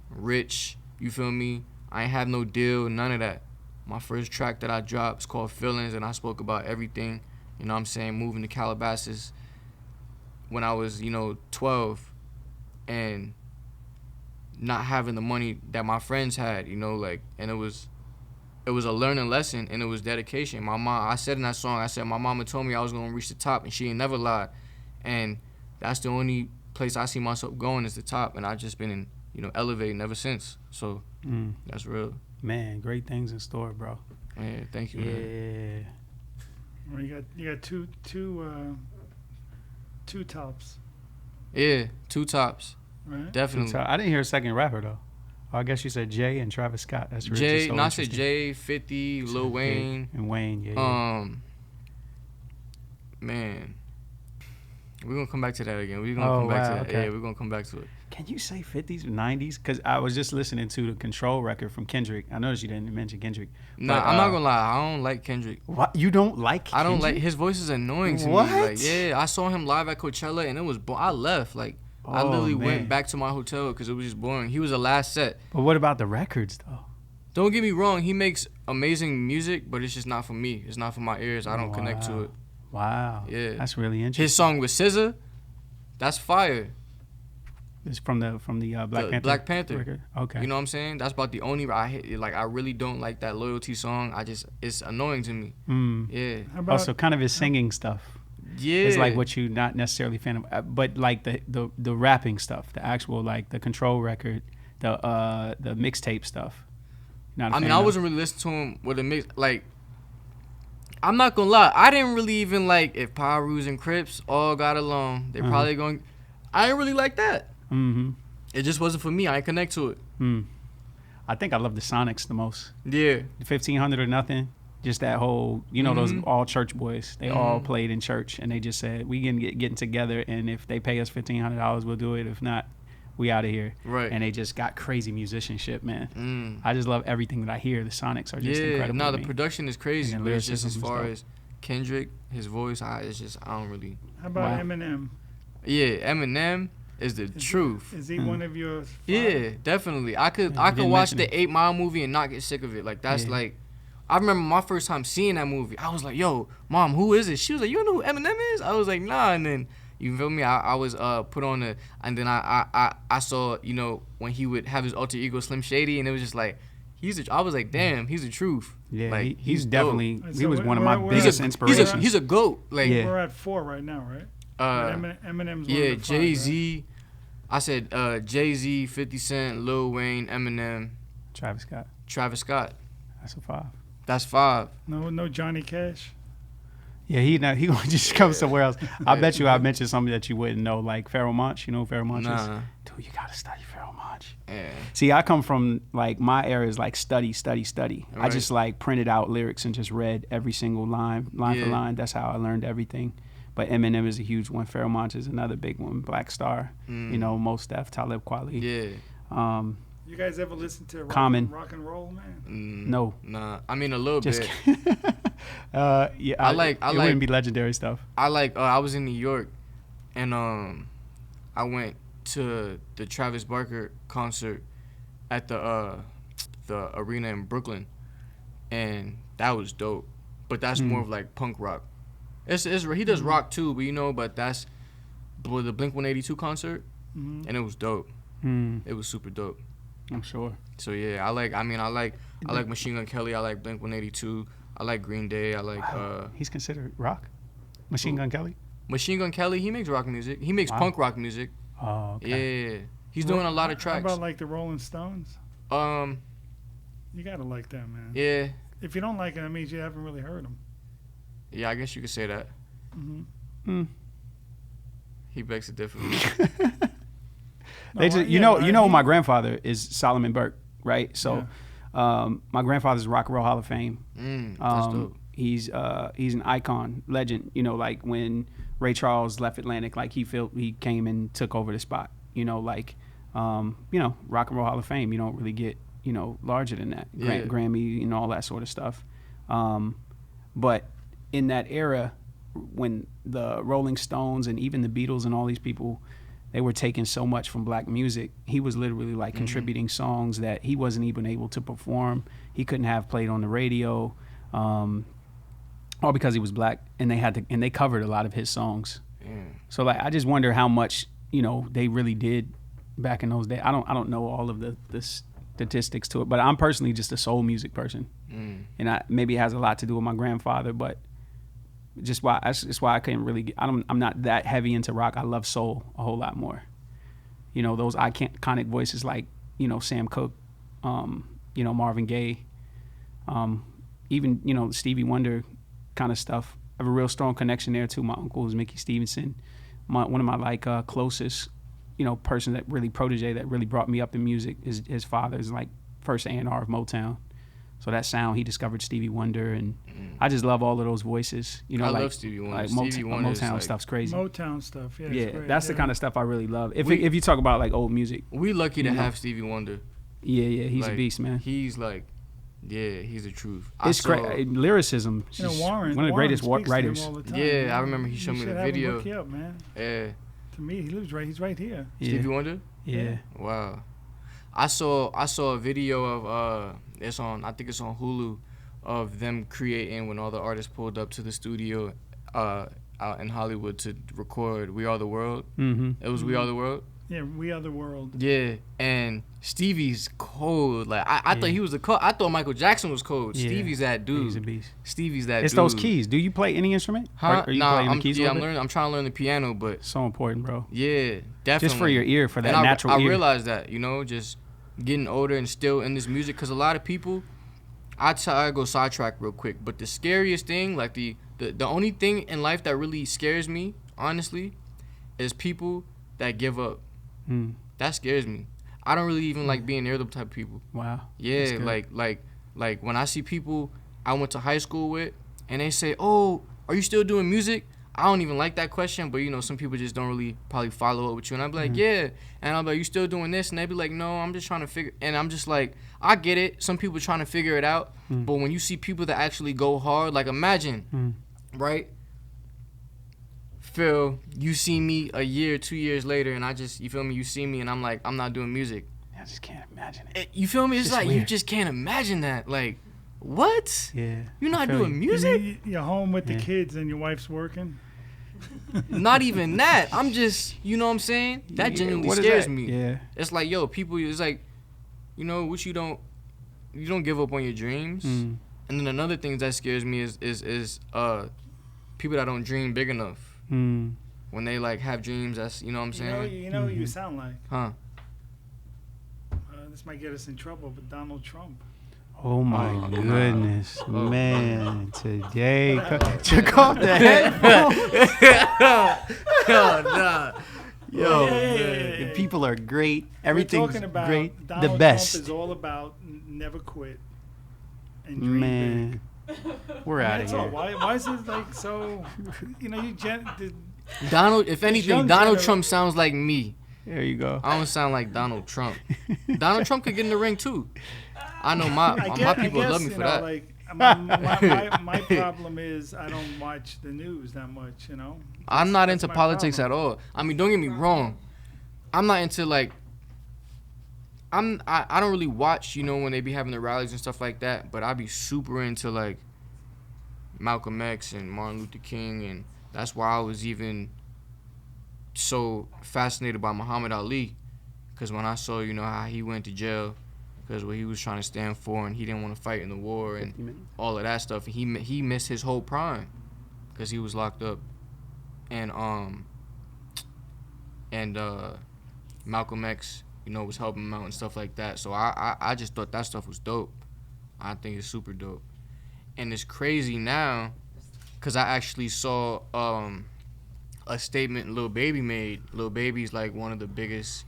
rich. You feel me? I ain't have no deal, none of that. My first track that I dropped is called Feelings, and I spoke about everything. You know what I'm saying? Moving to Calabasas when I was, 12, and not having the money that my friends had, and it was a learning lesson, and it was dedication. My mom, I said in that song, my mama told me I was gonna reach the top, and she ain't never lied. And that's the only place I see myself going is the top, and I've just been elevating ever since. So that's real. Man, great things in store, bro. Yeah, thank you, man. Well, you got two tops, Yeah, two tops. right? Definitely. I didn't hear a second rapper though. Oh, I guess you said Jay and Travis Scott. That's really I said Jay, 50, Lil Wayne. And Wayne, yeah. Man, we're gonna come back to that again. We're gonna come back to that. Okay. Yeah, we're gonna come back to it. Can you say 50s or 90s? Because I was just listening to the Control record from Kendrick. I noticed you didn't mention Kendrick. Nah, but, I'm not gonna lie. I don't like Kendrick. What? You don't like Kendrick? I don't like his voice is annoying to What? me. Like, yeah, I saw him live at Coachella and it was I left. Like, I literally went back to my hotel because it was just boring. He was the last set. But what about the records though? Don't get me wrong. He makes amazing music, but it's just not for me. It's not for my ears. I don't connect to it. Wow. Yeah. That's really interesting. His song with SZA, that's fire. It's from the Black Panther. Black Panther. record? Okay. You know what I'm saying? That's about the only I hate. Like, I really don't like that Loyalty song. It's annoying to me. Yeah. How about Also, kind of his singing stuff. Yeah. It's like what you not necessarily fan of, but like the rapping stuff, the actual like the Control record, the mixtape stuff. Not a I mean, fan I of. wasn't really listening to him with a mix. Like, I'm not gonna lie. I didn't really even like if Pyrus and Crips all got along. They're probably going. I didn't really like that. Mm-hmm. It just wasn't for me. I didn't connect to it. I think I love the Sonics the most. Yeah. The 1500 or nothing. Just that whole, those all church boys. They all played in church, and they just said, we can getting together, and if they pay us $1,500, we'll do it. If not, we out of here. Right. And they just got crazy musicianship, man. I just love everything that I hear. The Sonics are just incredible. No, to the me. production is crazy, And but it's just lyricism as and far stuff. as Kendrick, his voice, I don't really. how about Wow. Eminem? Yeah, Eminem is the truth. Is he one of your? Yeah, definitely. I could you didn't watch mention the it. 8 Mile movie and not get sick of it. Like, that's Yeah. like, I remember my first time seeing that movie. I was like, yo, Mom, who is it? She was like, you know who Eminem is? I was like, nah. And then, you feel me? I was put on and then I saw, when he would have his alter ego Slim Shady, and it was just like, I was like, damn, he's the truth. Yeah, like, he's dope. definitely, So he was we're- one of my we're- biggest he's a- inspirations. He's a goat. Like, Yeah. We're at 4 right now, right? Eminem's one yeah, of the 5, Jay-Z. I said Jay-Z, 50 Cent, Lil Wayne, Eminem, Travis Scott. Travis Scott. That's a 5. That's 5. right? No Johnny Cash. Yeah, he gonna just come somewhere else. I bet you I mentioned something that you wouldn't know, like Pharoah Monch. You know who Pharoah Monch is? Nah. Dude, you gotta study Pharoah Monch. Yeah. See, I come from like my era is like study. I Right. just like printed out lyrics and just read every single line for Yeah. line. That's how I learned everything. But Eminem is a huge one. Pharoah Monch is another big one. Black Star, Mos Def, Talib Kweli. Yeah. You guys ever listen to Common. rock and roll, man? No. Nah. I mean, a little Just bit. kidding. Yeah, I like- it wouldn't be legendary stuff. I was in New York, and I went to the Travis Barker concert at the arena in Brooklyn, and that was dope. But that's more of like punk rock. He does rock too, but that's the Blink-182 concert, and it was dope. It was super dope. I'm sure. So yeah, I like Machine Gun Kelly. I like Blink-182. I like Green Day. I like He's considered rock. Machine Gun Kelly. Machine Gun Kelly. He makes rock music. He makes punk rock music. Oh, okay. Yeah, he's doing a lot of How tracks. about like the Rolling Stones? You gotta like them, man. Yeah, If you don't like them, that means you haven't really heard them. yeah. I guess you could say that. He begs to differ. They just, you know, my grandfather is Solomon Burke, right? So, my grandfather's Rock and Roll Hall of Fame. That's dope. He's an icon, legend. You know, like when Ray Charles left Atlantic, like he came and took over the spot. You know, like Rock and Roll Hall of Fame. You don't really get larger than that. Grammy, all that sort of stuff. But in that era, when the Rolling Stones and even the Beatles and all these people, they were taking so much from black music, he was literally like contributing songs that he wasn't even able to perform. He couldn't have played on the radio, all because he was black, and they covered a lot of his songs. So like, I just wonder how much they really did back in those days. I don't know all of the statistics to it, but I'm personally just a soul music person, and maybe it has a lot to do with my grandfather, but that's just why I couldn't really I'm not that heavy into rock. I love soul a whole lot more. Those iconic voices like Sam Cooke, Marvin Gaye, even Stevie Wonder kind of stuff. I have a real strong connection there too. My uncle was Mickey Stevenson, one of my closest person that really protege that really brought me up in music. His father is like first A&R of Motown. So that sound, he discovered Stevie Wonder, and I just love all of those voices. I love Stevie Wonder. Like Stevie Wonder Motown stuff's crazy. Motown stuff, yeah. Yeah, great, that's the kind of stuff I really love. If you talk about like old music, we lucky to have Stevie Wonder. Yeah, he's a beast, man. He's like, he's the truth. It's great lyricism. Warren, one of the greatest writers. I remember he showed me the video. Look you up, man. Yeah. To me, he's right here. Stevie Wonder. Yeah. Wow. I saw a video of I think it's on Hulu, of them creating when all the artists pulled up to the studio out in Hollywood to record "We Are the World." It was "We Are the World." Yeah, "We Are the World." Yeah, and Stevie's cold. Like I thought he was I thought Michael Jackson was cold. Yeah. Stevie's that dude. He's a beast. Stevie's that dude. It's those keys. Do you play any instrument? Huh? Are you playing the keys? I'm learning. I'm trying to learn the piano, but so important, bro. Yeah, definitely. Just for your ear, for that and natural ear. I realized that, just getting older and still in this music, because a lot of people, I go sidetrack real quick, but the scariest thing, like the only thing in life that really scares me, honestly, is people that give up. That scares me. I don't really even like being near them type of people. Wow. Yeah, like when I see people I went to high school with, and they say, "Oh, are you still doing music?" I don't even like that question, but some people just don't really probably follow up with you. And I'd be like, yeah. And I'll be like, you still doing this? And they'd be like, no, I'm just trying to figure. And I'm just like, I get it. Some people trying to figure it out. But when you see people that actually go hard, like imagine, right? Phil, you see me a year, 2 years later, and you feel me? You see me, and I'm like, I'm not doing music. I just can't imagine it. You feel me? It's like, weird. you just can't imagine that. Like, what? Yeah. You're not doing music? You're home with the kids and your wife's working. Not even that. I'm just, you know what I'm saying? That genuinely scares me. Yeah. It's like, yo, people, it's like, what you don't give up on your dreams. And then another thing that scares me is people that don't dream big enough. When they like have dreams, that's, you know what I'm saying? You know what you sound like? Huh? This might get us in trouble, but Donald Trump. Oh my goodness, man! Today, took off the headphones. Yo, the people are great. Everything's talking about great. Donald The best. Trump is all about never quit and dream big. We're out of That's here. all. Why is it like so? Donald. If anything, Donald Trump sounds like me. There you go. I don't sound like Donald Trump. Donald Trump could get in the ring too. I know my people love me for that. Like, my problem is I don't watch the news that much. I'm not That's into my politics problem. at all. I mean, don't get me wrong. I'm not into like. I don't really watch, when they be having the rallies and stuff like that. But I be super into like Malcolm X and Martin Luther King, and that's why I was even so fascinated by Muhammad Ali, because when I saw how he went to jail because what he was trying to stand for, and he didn't want to fight in the war and all of that stuff, and he missed his whole prime because he was locked up, and Malcolm X was helping him out and stuff like that. So I just thought that stuff was dope. I think it's super dope, and it's crazy now because I actually saw a statement Lil Baby made. Lil Baby's like one of the biggest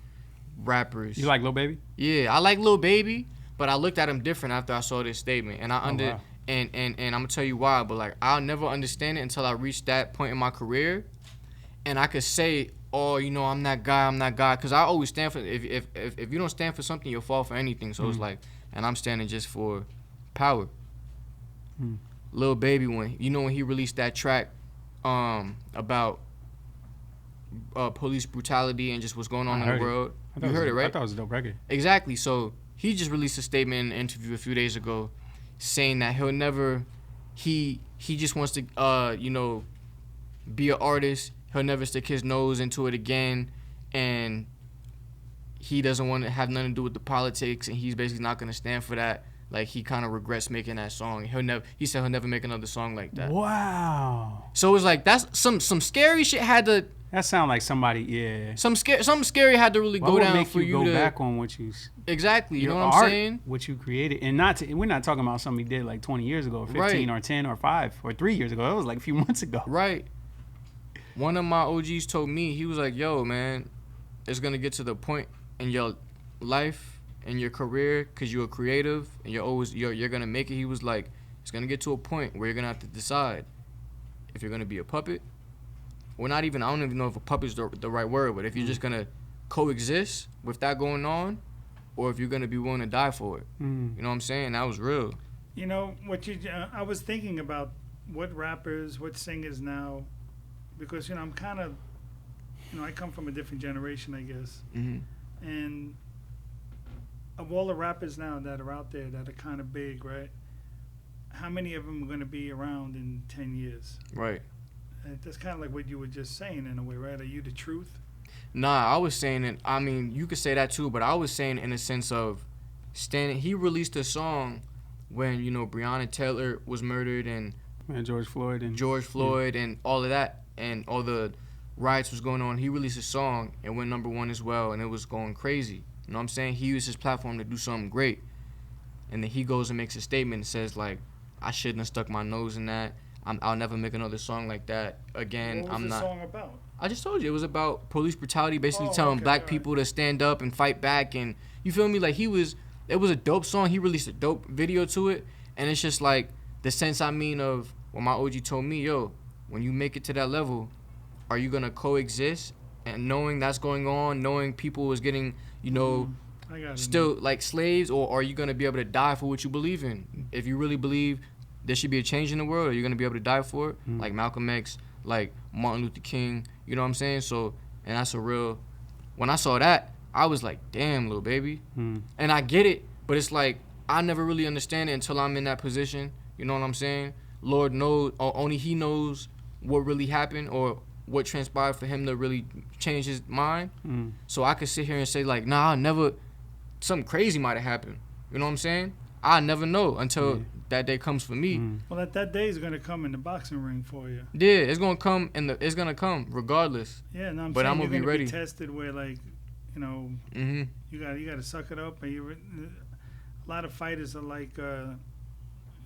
rappers. You like Lil Baby? Yeah, I like Lil Baby, but I looked at him different after I saw this statement, and wow. and I'm gonna tell you why. But like, I'll never understand it until I reach that point in my career, and I could say, oh, you know, I'm that guy, because I always stand for. If you don't stand for something, you'll fall for anything. So it's like, and I'm standing just for power. Lil Baby, when he released that track, about police brutality and just what's going on in the world. You heard it, right? I thought it was a dope record. Exactly. So he just released a statement in an interview a few days ago saying that he'll never, he just wants to, be an artist. He'll never stick his nose into it again. And he doesn't want to have nothing to do with the politics. And he's basically not going to stand for that. Like, he kind of regrets making that song. He said he'll never make another song like that. Wow. So it was like, that's some scary shit had to. That sound like somebody, yeah. Something scary had to really go down for you to go back on what you. Exactly, you know what I'm art, saying? What you created, and we're not talking about something he did like 20 years ago, or 15, Right. or 10, or 5, or 3 years ago. It was like a few months ago. Right. One of my OGs told me, he was like, "Yo, man, it's gonna get to the point in your life and your career, cause you're creative and you're gonna make it." He was like, "It's gonna get to a point where you're gonna have to decide if you're gonna be a puppet." Or not even, I don't even know if a puppet is the right word, but if you're just going to coexist with that going on, or if you're going to be willing to die for it. You know what I'm saying? That was real. You know, I was thinking about what rappers, what singers now, because, I'm kind of, I come from a different generation, I guess. Mm-hmm. And of all the rappers now that are out there that are kind of big, right? How many of them are going to be around in 10 years? Right. That's kind of like what you were just saying in a way, right? Are you the truth? Nah, I was saying it. I mean, you could say that too, but I was saying in a sense of standing. He released a song when Breonna Taylor was murdered and George Floyd and all of that and all the riots was going on. He released a song and went #1 as well, and it was going crazy. You know what I'm saying? He used his platform to do something great, and then he goes and makes a statement and says like, "I shouldn't have stuck my nose in that. I'll never make another song like that again." What was the song about? I just told you it was about police brutality, basically telling black people to stand up and fight back, and you feel me? Like it was a dope song. He released a dope video to it, and it's just like the sense of what my OG told me, yo, when you make it to that level, are you gonna coexist and knowing that's going on, knowing people is getting, still like slaves, or are you gonna be able to die for what you believe in? If you really believe there should be a change in the world, are you going to be able to die for it? Like Malcolm X, like Martin Luther King, you know what I'm saying? So, and that's a real, when I saw that, I was like, damn, Lil Baby. And I get it, but it's like, I never really understand it until I'm in that position, you know what I'm saying? Lord knows, or only he knows what really happened or what transpired for him to really change his mind. So I could sit here and say like, nah, something crazy might have happened. You know what I'm saying? I never know until that day comes for me. Well, that day is gonna come in the boxing ring for you. Yeah, it's gonna come it's gonna come regardless. Yeah, no, but I'm gonna be ready. Be tested where like, you gotta suck it up. And a lot of fighters are like, they're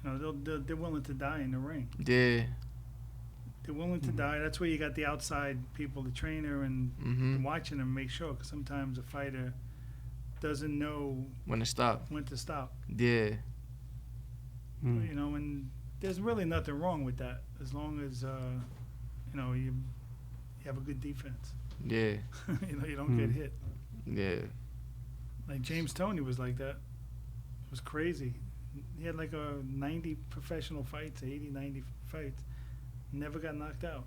willing to die in the ring. Yeah. They're willing to die. That's where you got the outside people, the trainer, and watching them make sure. Because sometimes a fighter doesn't know when to stop. Yeah. And there's really nothing wrong with that as long as you have a good defense. Yeah. You don't get hit. Yeah. Like James Toney was like that. It was crazy. He had like 90 professional fights, 80, 90 fights. Never got knocked out.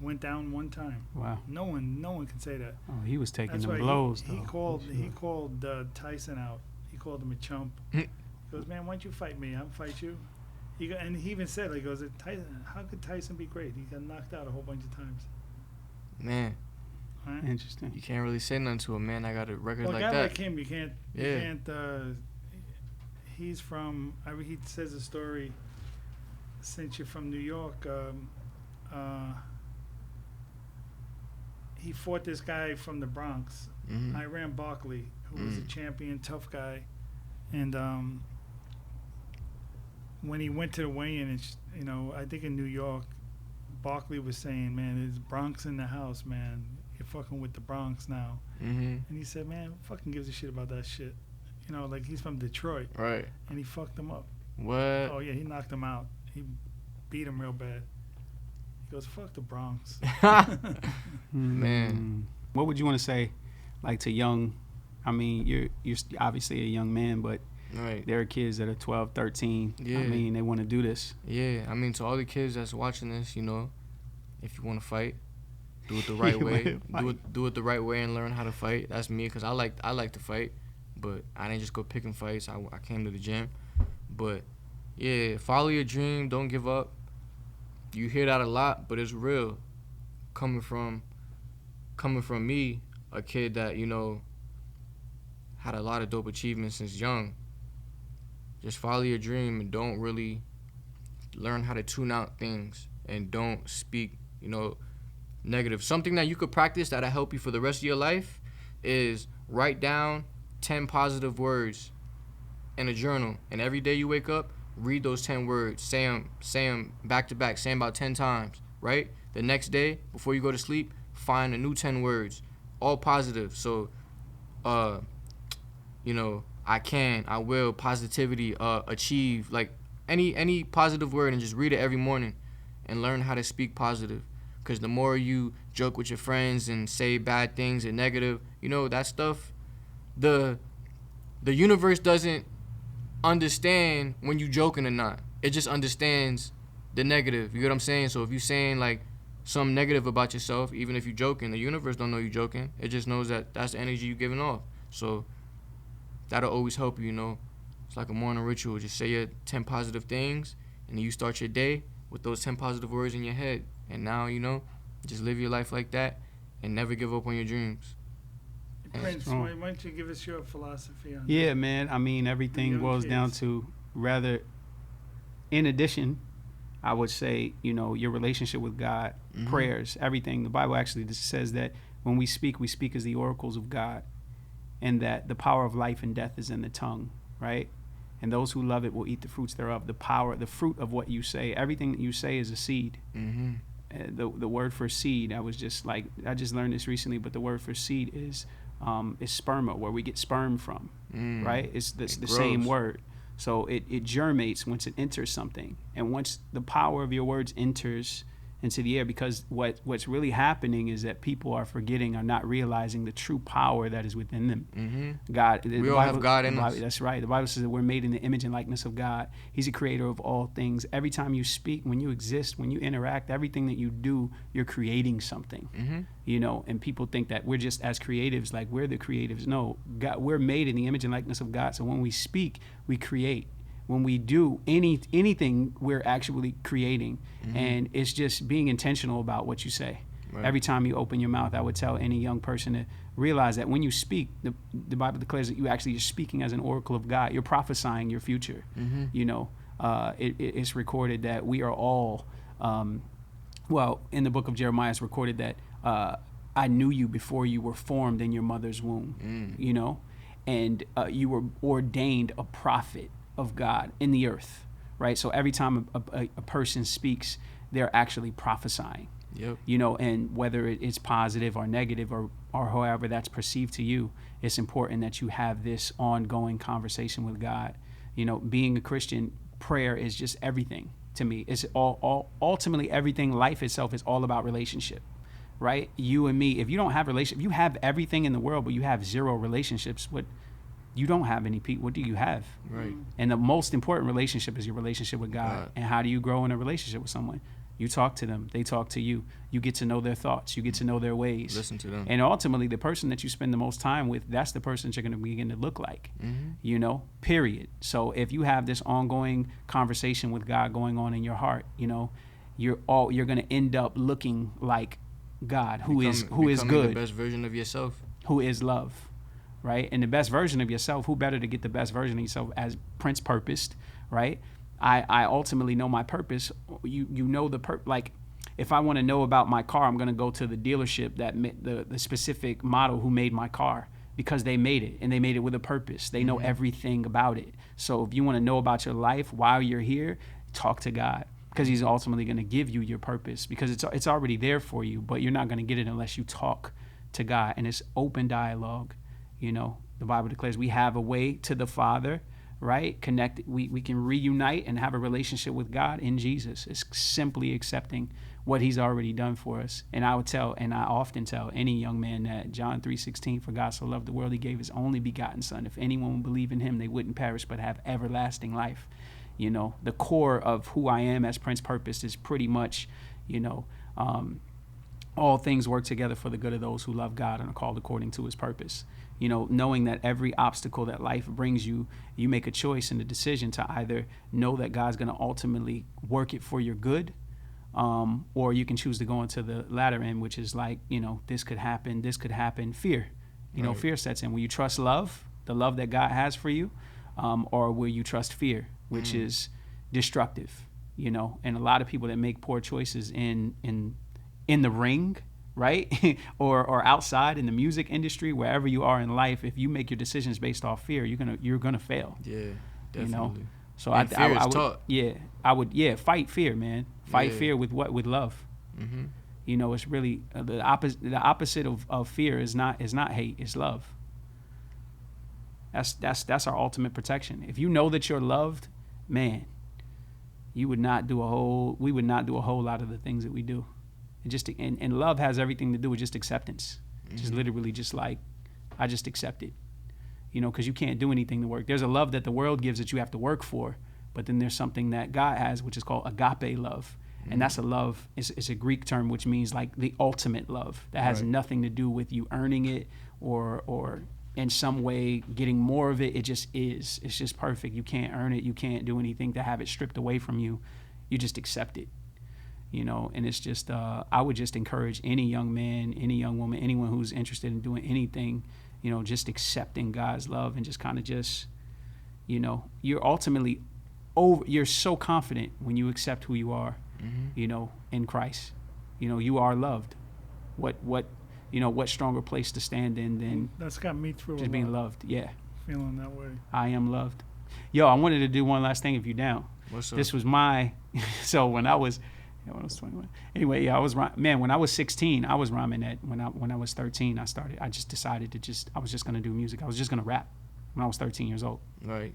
Went down one time. Wow. No one can say that. Oh, he was taking That's the why blows. He called Tyson out. He called him a chump. He goes, man, why don't you fight me? I'll fight you. And he even said, like, how could Tyson be great? He got knocked out a whole bunch of times. Man. Right? Interesting. You can't really say nothing to a man. I got a record like a guy that. like him, you can't. He's from. He says a story. Since you're from New York, he fought this guy from the Bronx, Iran Barkley, who was a champion, tough guy, and when he went to the weigh-in, I think in New York, Barkley was saying, man, there's Bronx in the house, man. You're fucking with the Bronx now. Mm-hmm. And he said, man, fucking gives a shit about that shit. You know, like he's from Detroit. Right. And he fucked him up. What? Oh, yeah, he knocked him out. He beat him real bad. He goes, fuck the Bronx. Man. What would you want to say, like, to young, I mean, you're obviously a young man, but Right. there are kids that are 12, 13. Yeah. I mean, they want to do this. Yeah. I mean, to all the kids that's watching this, you know, if you want to fight, do it the right You way. wanna Do it the right way and learn how to fight. That's me, because I like to fight, but I didn't just go picking fights. I came to the gym. But, yeah, follow your dream. Don't give up. You hear that a lot, but it's real. Coming from me, a kid that, you know, had a lot of dope achievements since young. Just follow your dream and don't really learn how to tune out things and don't speak, you know, negative. Something that you could practice that'll help you for the rest of your life is write down 10 positive words in a journal. And every day you wake up, read those 10 words. Say them back to back. Say them about 10 times, right? The next day, before you go to sleep, find a new 10 words, all positive. So, you know, I can, I will, positivity, achieve, like any positive word, and just read it every morning and learn how to speak positive. Because the more you joke with your friends and say bad things and negative, you know, that stuff, the universe doesn't understand when you joking or not. It just understands the negative. You get what I'm saying? So if you saying like something negative about yourself, even if you joking, the universe don't know you joking. It just knows that that's the energy you giving off. So that'll always help you, you know. It's like a morning ritual. Just say your 10 positive things, and then you start your day with those 10 positive words in your head. And now, you know, just live your life like that and never give up on your dreams. Prince, why don't you give us your philosophy on Yeah, man. I mean, everything Young boils down kids. to rather, in addition, I would say, you know, your relationship with God, prayers, everything. The Bible actually just says that when we speak as the oracles of God, and that the power of life and death is in the tongue, right? And those who love it will eat the fruits thereof. The fruit of what you say, everything that you say is a seed. Mm-hmm. The word for seed, I just learned this recently, but the word for seed is sperma, where we get sperm from, right? It's the same word. So it germinates once it enters something. And once the power of your words enters into the air, because what's really happening is that people are forgetting, are not realizing the true power that is within them. Mm-hmm. God, We all have God in us. That's right. The Bible says that we're made in the image and likeness of God. He's a creator of all things. Every time you speak, when you exist, when you interact, everything that you do, you're creating something. Mm-hmm. You know, and people think that we're just as creatives, like we're the creatives. No, God, we're made in the image and likeness of God. So when we speak, we create. When we do anything, we're actually creating. And it's just being intentional about what you say. Right. Every time you open your mouth, I would tell any young person to realize that when you speak, the Bible declares that you actually are speaking as an oracle of God. You're prophesying your future. Mm-hmm. You know, it's recorded that we are all, in the book of Jeremiah, it's recorded that I knew you before you were formed in your mother's womb, you know, and you were ordained a prophet of God in the earth, right? So every time a person speaks, they're actually prophesying. Yep. You know, and whether it's positive or negative or however that's perceived to you, it's important that you have this ongoing conversation with God. You know, being a Christian, prayer is just everything to me. It's all ultimately everything. Life itself is all about relationship, right? You and me, if you don't have relationship, you have everything in the world, but you have zero relationships. You don't have any people. What do you have? Right. And the most important relationship is your relationship with God. And how do you grow in a relationship with someone? You talk to them. They talk to you. You get to know their thoughts. You get to know their ways. Listen to them. And ultimately, the person that you spend the most time with, that's the person that you're going to begin to look like. You know, period. So if you have this ongoing conversation with God going on in your heart, you know, you're going to end up looking like God, who is good, the best version of yourself, who is love. Right? And the best version of yourself, who better to get the best version of yourself, as Prince purposed, right? I ultimately know my purpose. You know like, if I want to know about my car, I'm going to go to the dealership that the specific model who made my car, because they made it, and they made it with a purpose. They know everything about it. So if you want to know about your life while you're here, talk to God. because he's ultimately going to give you your purpose, because it's already there for you, but you're not going to get it unless you talk to God. And it's open dialogue. You know, the Bible declares we have a way to the Father, right? Connected. We can reunite and have a relationship with God in Jesus. It's simply accepting what he's already done for us. And I often tell any young man that John 3:16, for God so loved the world, he gave his only begotten son. If anyone would believe in him, they wouldn't perish but have everlasting life. You know, the core of who I am as Prince Purpose is pretty much, you know, all things work together for the good of those who love God and are called according to his purpose. You know, knowing that every obstacle that life brings you, you make a choice and a decision to either know that God's going to ultimately work it for your good, or you can choose to go into the latter end, which is like, you know, this could happen, fear. You know, fear sets in. Will you trust love, the love that God has for you, or will you trust fear, which is destructive, you know? And a lot of people that make poor choices in the ring, right? or outside in the music industry, wherever you are in life, if you make your decisions based off fear, you're gonna fail. Yeah, definitely. You know? So and fear is would, taught. I would fight fear, man. Fight fear with what? With love. Mm-hmm. You know, it's really the opposite of fear is not hate, it's love. That's our ultimate protection. If you know that you're loved, man, we would not do a whole lot of the things that we do. And love has everything to do with just acceptance. Just literally just like, I just accept it. You know, because you can't do anything to work. There's a love that the world gives that you have to work for, but then there's something that God has, which is called agape love. And that's a love, it's a Greek term, which means like the ultimate love that has nothing to do with you earning it or in some way getting more of it. It just is. It's just perfect. You can't earn it. You can't do anything to have it stripped away from you. You just accept it. You know, and it's just, I would just encourage any young man, any young woman, anyone who's interested in doing anything, you know, just accepting God's love and just kind of just, you know, you're ultimately you're so confident when you accept who you are, you know, in Christ. You know, you are loved. What stronger place to stand in than That's got me through just being loved. Yeah. Feeling that way. I am loved. Yo, I wanted to do one last thing if you're down. What's up? This was so when I was 21. Anyway, yeah, when I was 16, I was rhyming that. When I was 13, I just decided I was just going to do music. I was just going to rap when I was 13 years old. Right.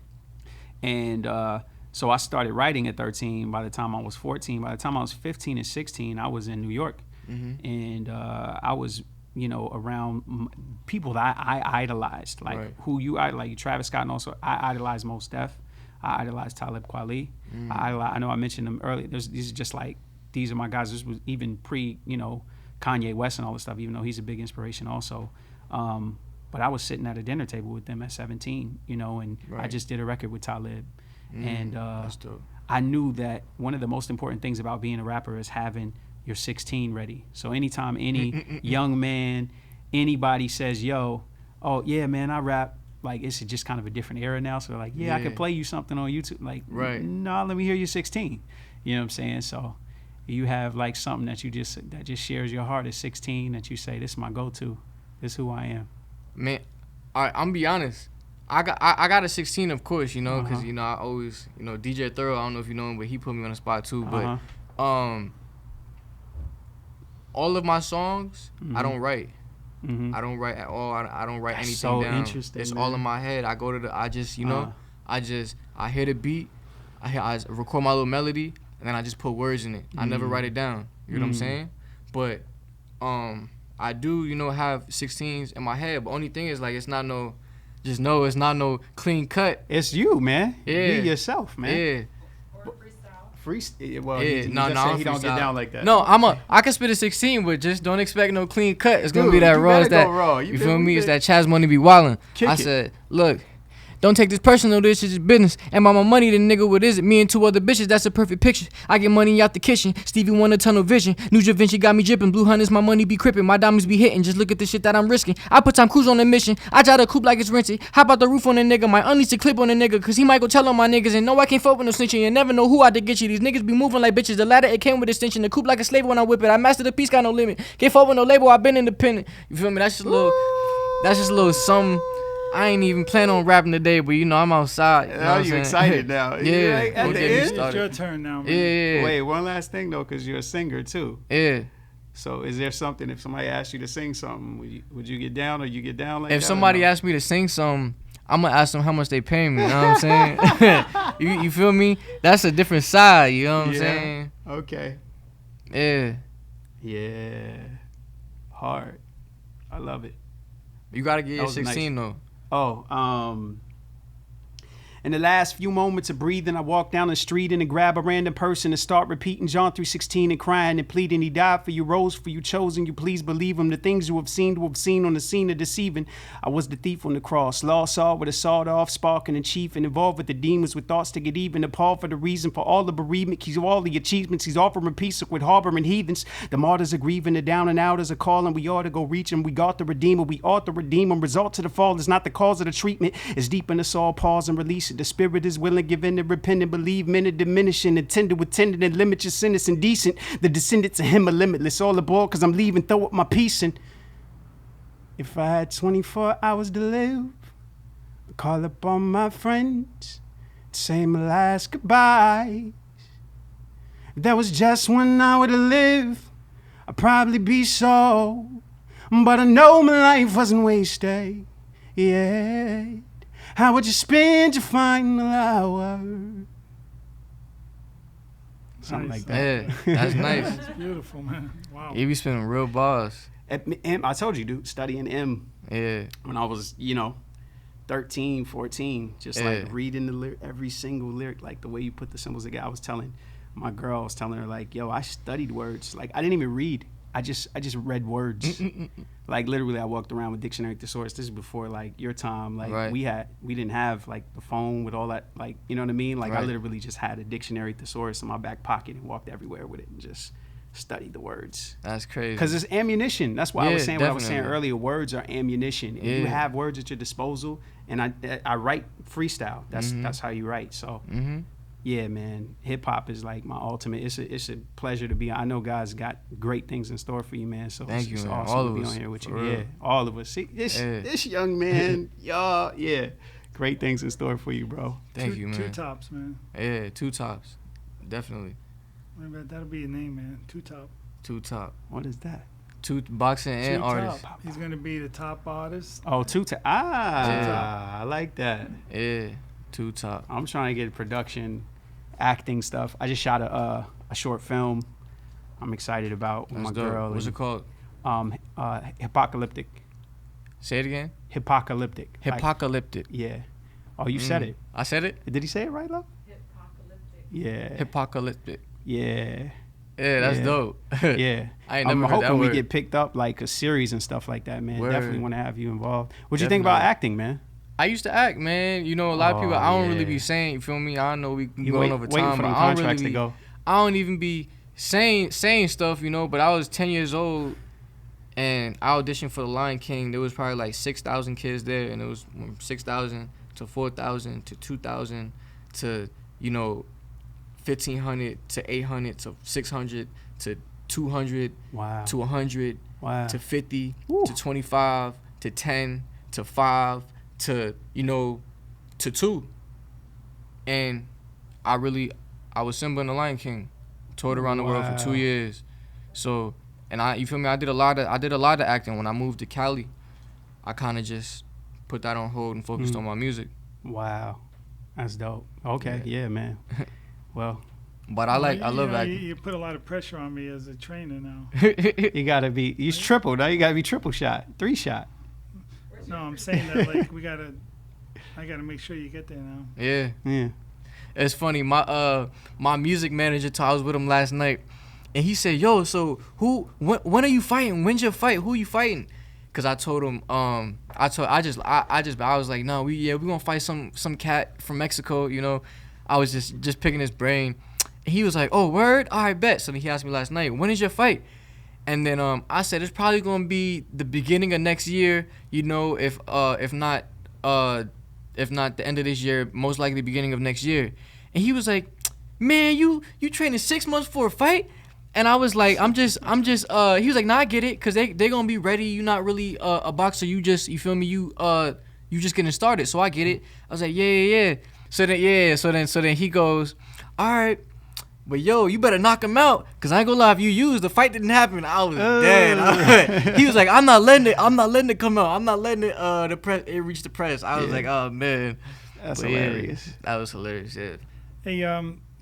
And so I started writing at 13. By the time I was 14, by the time I was 15 and 16, I was in New York. And I was, you know, around people that I idolized, like who you idolize, like Travis Scott, and also I idolized Mos Def. I idolized Talib Kweli. I know I mentioned them earlier. These are just like, these are my guys. This was even pre, you know, Kanye West and all this stuff, even though he's a big inspiration also. But I was sitting at a dinner table with them at 17, you know, and I just did a record with Talib. And that's dope. I knew that one of the most important things about being a rapper is having your 16 ready. So anytime any young man, anybody says, yo, oh, yeah, man, I rap, like, it's just kind of a different era now. So they're like, I could play you something on YouTube. Like, no, let me hear you 16. You know what I'm saying? So you have like something that just shares your heart at 16 that you say, this is my go-to. This is who I am. Man, all right, I'm gonna be honest. I got a 16, of course, you know, because, you know, I always, you know, DJ Thorough, I don't know if you know him, but he put me on the spot too. But all of my songs, I don't write. I don't write at all. I don't write anything so down. Interesting, it's man. all in my head. I go to I just, you know, I hear the beat, I record my little melody, and then I just put words in it. I never write it down. You know what I'm saying? But I do, you know, have 16s in my head. But only thing is, like, it's not no clean cut. It's you, man. Yeah. Be yourself, man. Yeah. Well, Yeah, he no, don't get down like that. No, I can spit a 16, but just don't expect no clean cut. It's gonna be Dude, that you raw. better That go raw. you feel me? It's that Chaz Money be wildin'. Kick I it. said, look. Don't take this personal, this is just business. And by my money, the nigga, what is it? Me and two other bitches, that's a perfect picture. I get money out the kitchen. Stevie Wonder, tunnel vision. New Da Vinci got me dripping. Blue Hunters, my money be crippin'. My diamonds be hitting. Just look at the shit that I'm risking. I put Tom Cruise on a mission. I try to coupe like it's rented. Hop out the roof on a nigga. My unleash a clip on a nigga. Cause he might go tell on my niggas. And no, I can't fuck with no snitching. You never know who I to get you. These niggas be moving like bitches. The ladder, it came with extension. The coupe like a slave when I whip it. I master the piece, got no limit. Can't fuck with no label, I been independent. You feel me? That's just a little some. I ain't even plan on rapping today, but you know I'm outside. You know Now what you I'm excited saying? now. Yeah. You right at Don't the get me end? It's started. your turn now, man. Yeah. Wait, one last thing though, because you're a singer too. Yeah. So is there something, if somebody asked you to sing something, would you get down, or you get down like that? If or somebody no? asked me to sing something, I'm gonna ask them how much they pay me. You know what I'm saying? you feel me? That's a different side. You know what I'm Yeah. saying? Okay. Yeah. Yeah. Hard. I love it. You gotta get That your was 16 nice. though. Oh, in the last few moments of breathing, I walk down the street and grab a random person and start repeating John 3:16 and crying and pleading. He died for you, rose for you, chosen you. Please believe him. The things you have seen on the scene of deceiving. I was the thief on the cross, lost all with a sawed off, sparking and chief, and involved with the demons with thoughts to get even. Appalled for the reason for all the bereavement. He's all the achievements. He's offering peace with harboring heathens. The martyrs are grieving. The down and outers are calling. We ought to go reach him. We got the redeemer. We ought to redeem him. Result to the fall is not the cause of the treatment. It's deep in us all. Pause and release it. The spirit is willing, give in and repent and believe. Men are diminishing, intended with tended and limit your sin is indecent. The descendants of him are limitless. All aboard, cause I'm leaving, throw up my piece. And if I had 24 hours to live, I'd call upon my friends, say my last goodbyes. If there was just 1 hour to live, I'd probably be so. But I know my life wasn't wasted. Yeah. How would you spend your final hour? Something Nice. like that. Yeah, that's nice. It's beautiful, man. Wow. You be spinning real bars. I told you, dude, studying M Yeah. when I was, 13, 14, just Yeah. like reading every single lyric, like the way you put the symbols together. I was telling my girl, her like, yo, I studied words. Like I didn't even read. I just read words. Like literally I walked around with dictionary thesaurus. This is before like your time. Like Right. we didn't have like the phone with all that, like, you know what I mean? Like I Right. literally just had a dictionary thesaurus in my back pocket and walked everywhere with it and just studied the words. That's crazy. Because it's ammunition. That's why I was Yeah, saying what I was saying definitely. earlier. Words are ammunition. If you Yeah. have words at your disposal, and I write freestyle. That's how you write. So Mm-hmm. yeah, man, hip hop is like my ultimate. It's a pleasure to be. I know God's got great things in store for you, man. So Thank it's you, man. awesome All to of be us, on here with you. for real. Yeah, all of us. See, Yeah. this young man, y'all, yeah, great things in store for you, bro. Thank two, you, man. Two tops, man. Yeah, two tops. Definitely. Maybe that'll be your name, man. Two top. Two top. What is that? Two boxing and Two artists. top. He's gonna be the top artist. Oh, I like that. Yeah, two top. I'm trying to get production, acting stuff. I just shot a short film. I'm excited about with That's my dope. girl. What's and, it called? Apocalyptic. Say it again. Apocalyptic. Like, Apocalyptic. yeah. Oh, you said it. I said it? Did he say it right, love? Yeah. Apocalyptic. Yeah. Yeah, that's Yeah. dope. Yeah. I ain't I'm never heard that hoping we word. get picked up like a series and stuff like that, man. Word. Definitely want to have you involved. What you think about Definitely. acting, man? I used to act, man. You know, a lot of people, Oh, I don't really yeah. be saying, you feel me? I know we You going wait- over waiting time, for but them I don't really contracts to be, go. I don't even be saying stuff, you know, but I was 10 years old and I auditioned for The Lion King. There was probably like 6,000 kids there, and it was from 6,000 to 4,000 to 2,000 to, 1,500 to 800 to 600 to 200 Wow. to 100 Wow. to 50 Woo. to 25 to 10 to 5 to to 2. And I was Simba in The Lion King. Toured around the world for 2 Wow. years. So, and you feel me? I did a lot of acting. When I moved to Cali, I kind of just put that on hold and focused on my music. Wow. That's dope. Okay. Yeah, man. Well, But I love acting. You put a lot of pressure on me as a trainer now. you gotta be. He's triple. Now you gotta be triple shot, 3 shot. No, I'm saying that like I gotta make sure you get there now. Yeah. Yeah. It's funny. My music manager, I was with him last night, and he said, "Yo, so when are you fighting? When's your fight? Who you fighting?" Cause I told him, I was like, no, we gonna fight some cat from Mexico, you know. I was just picking his brain. And he was like, oh, word? All right, bet. So then he asked me last night, when is your fight? And then I said it's probably gonna be the beginning of next year, you know, if not the end of this year, most likely the beginning of next year. And he was like, man, you training 6 months for a fight? And I was like, I'm just he was like, nah, I get it, cause they gonna be ready. You not really a boxer, you feel me, you You just getting started, so I get it. I was like, yeah. So then he goes, all right, but yo, you better knock him out, cause I ain't gonna lie, if you use the fight didn't happen, I was dead. He was like, I'm not letting it come out. I'm not letting it reach the press. I was like, oh man, That's But hilarious. Yeah, that was hilarious. Yeah. Hey,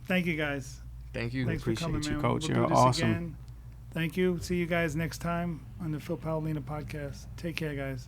thank you guys. Thank you. Thanks for Appreciate coming, you, man. Coach. We'll You're do this awesome. again. Thank you. See you guys next time on the Phil Paolina podcast. Take care, guys.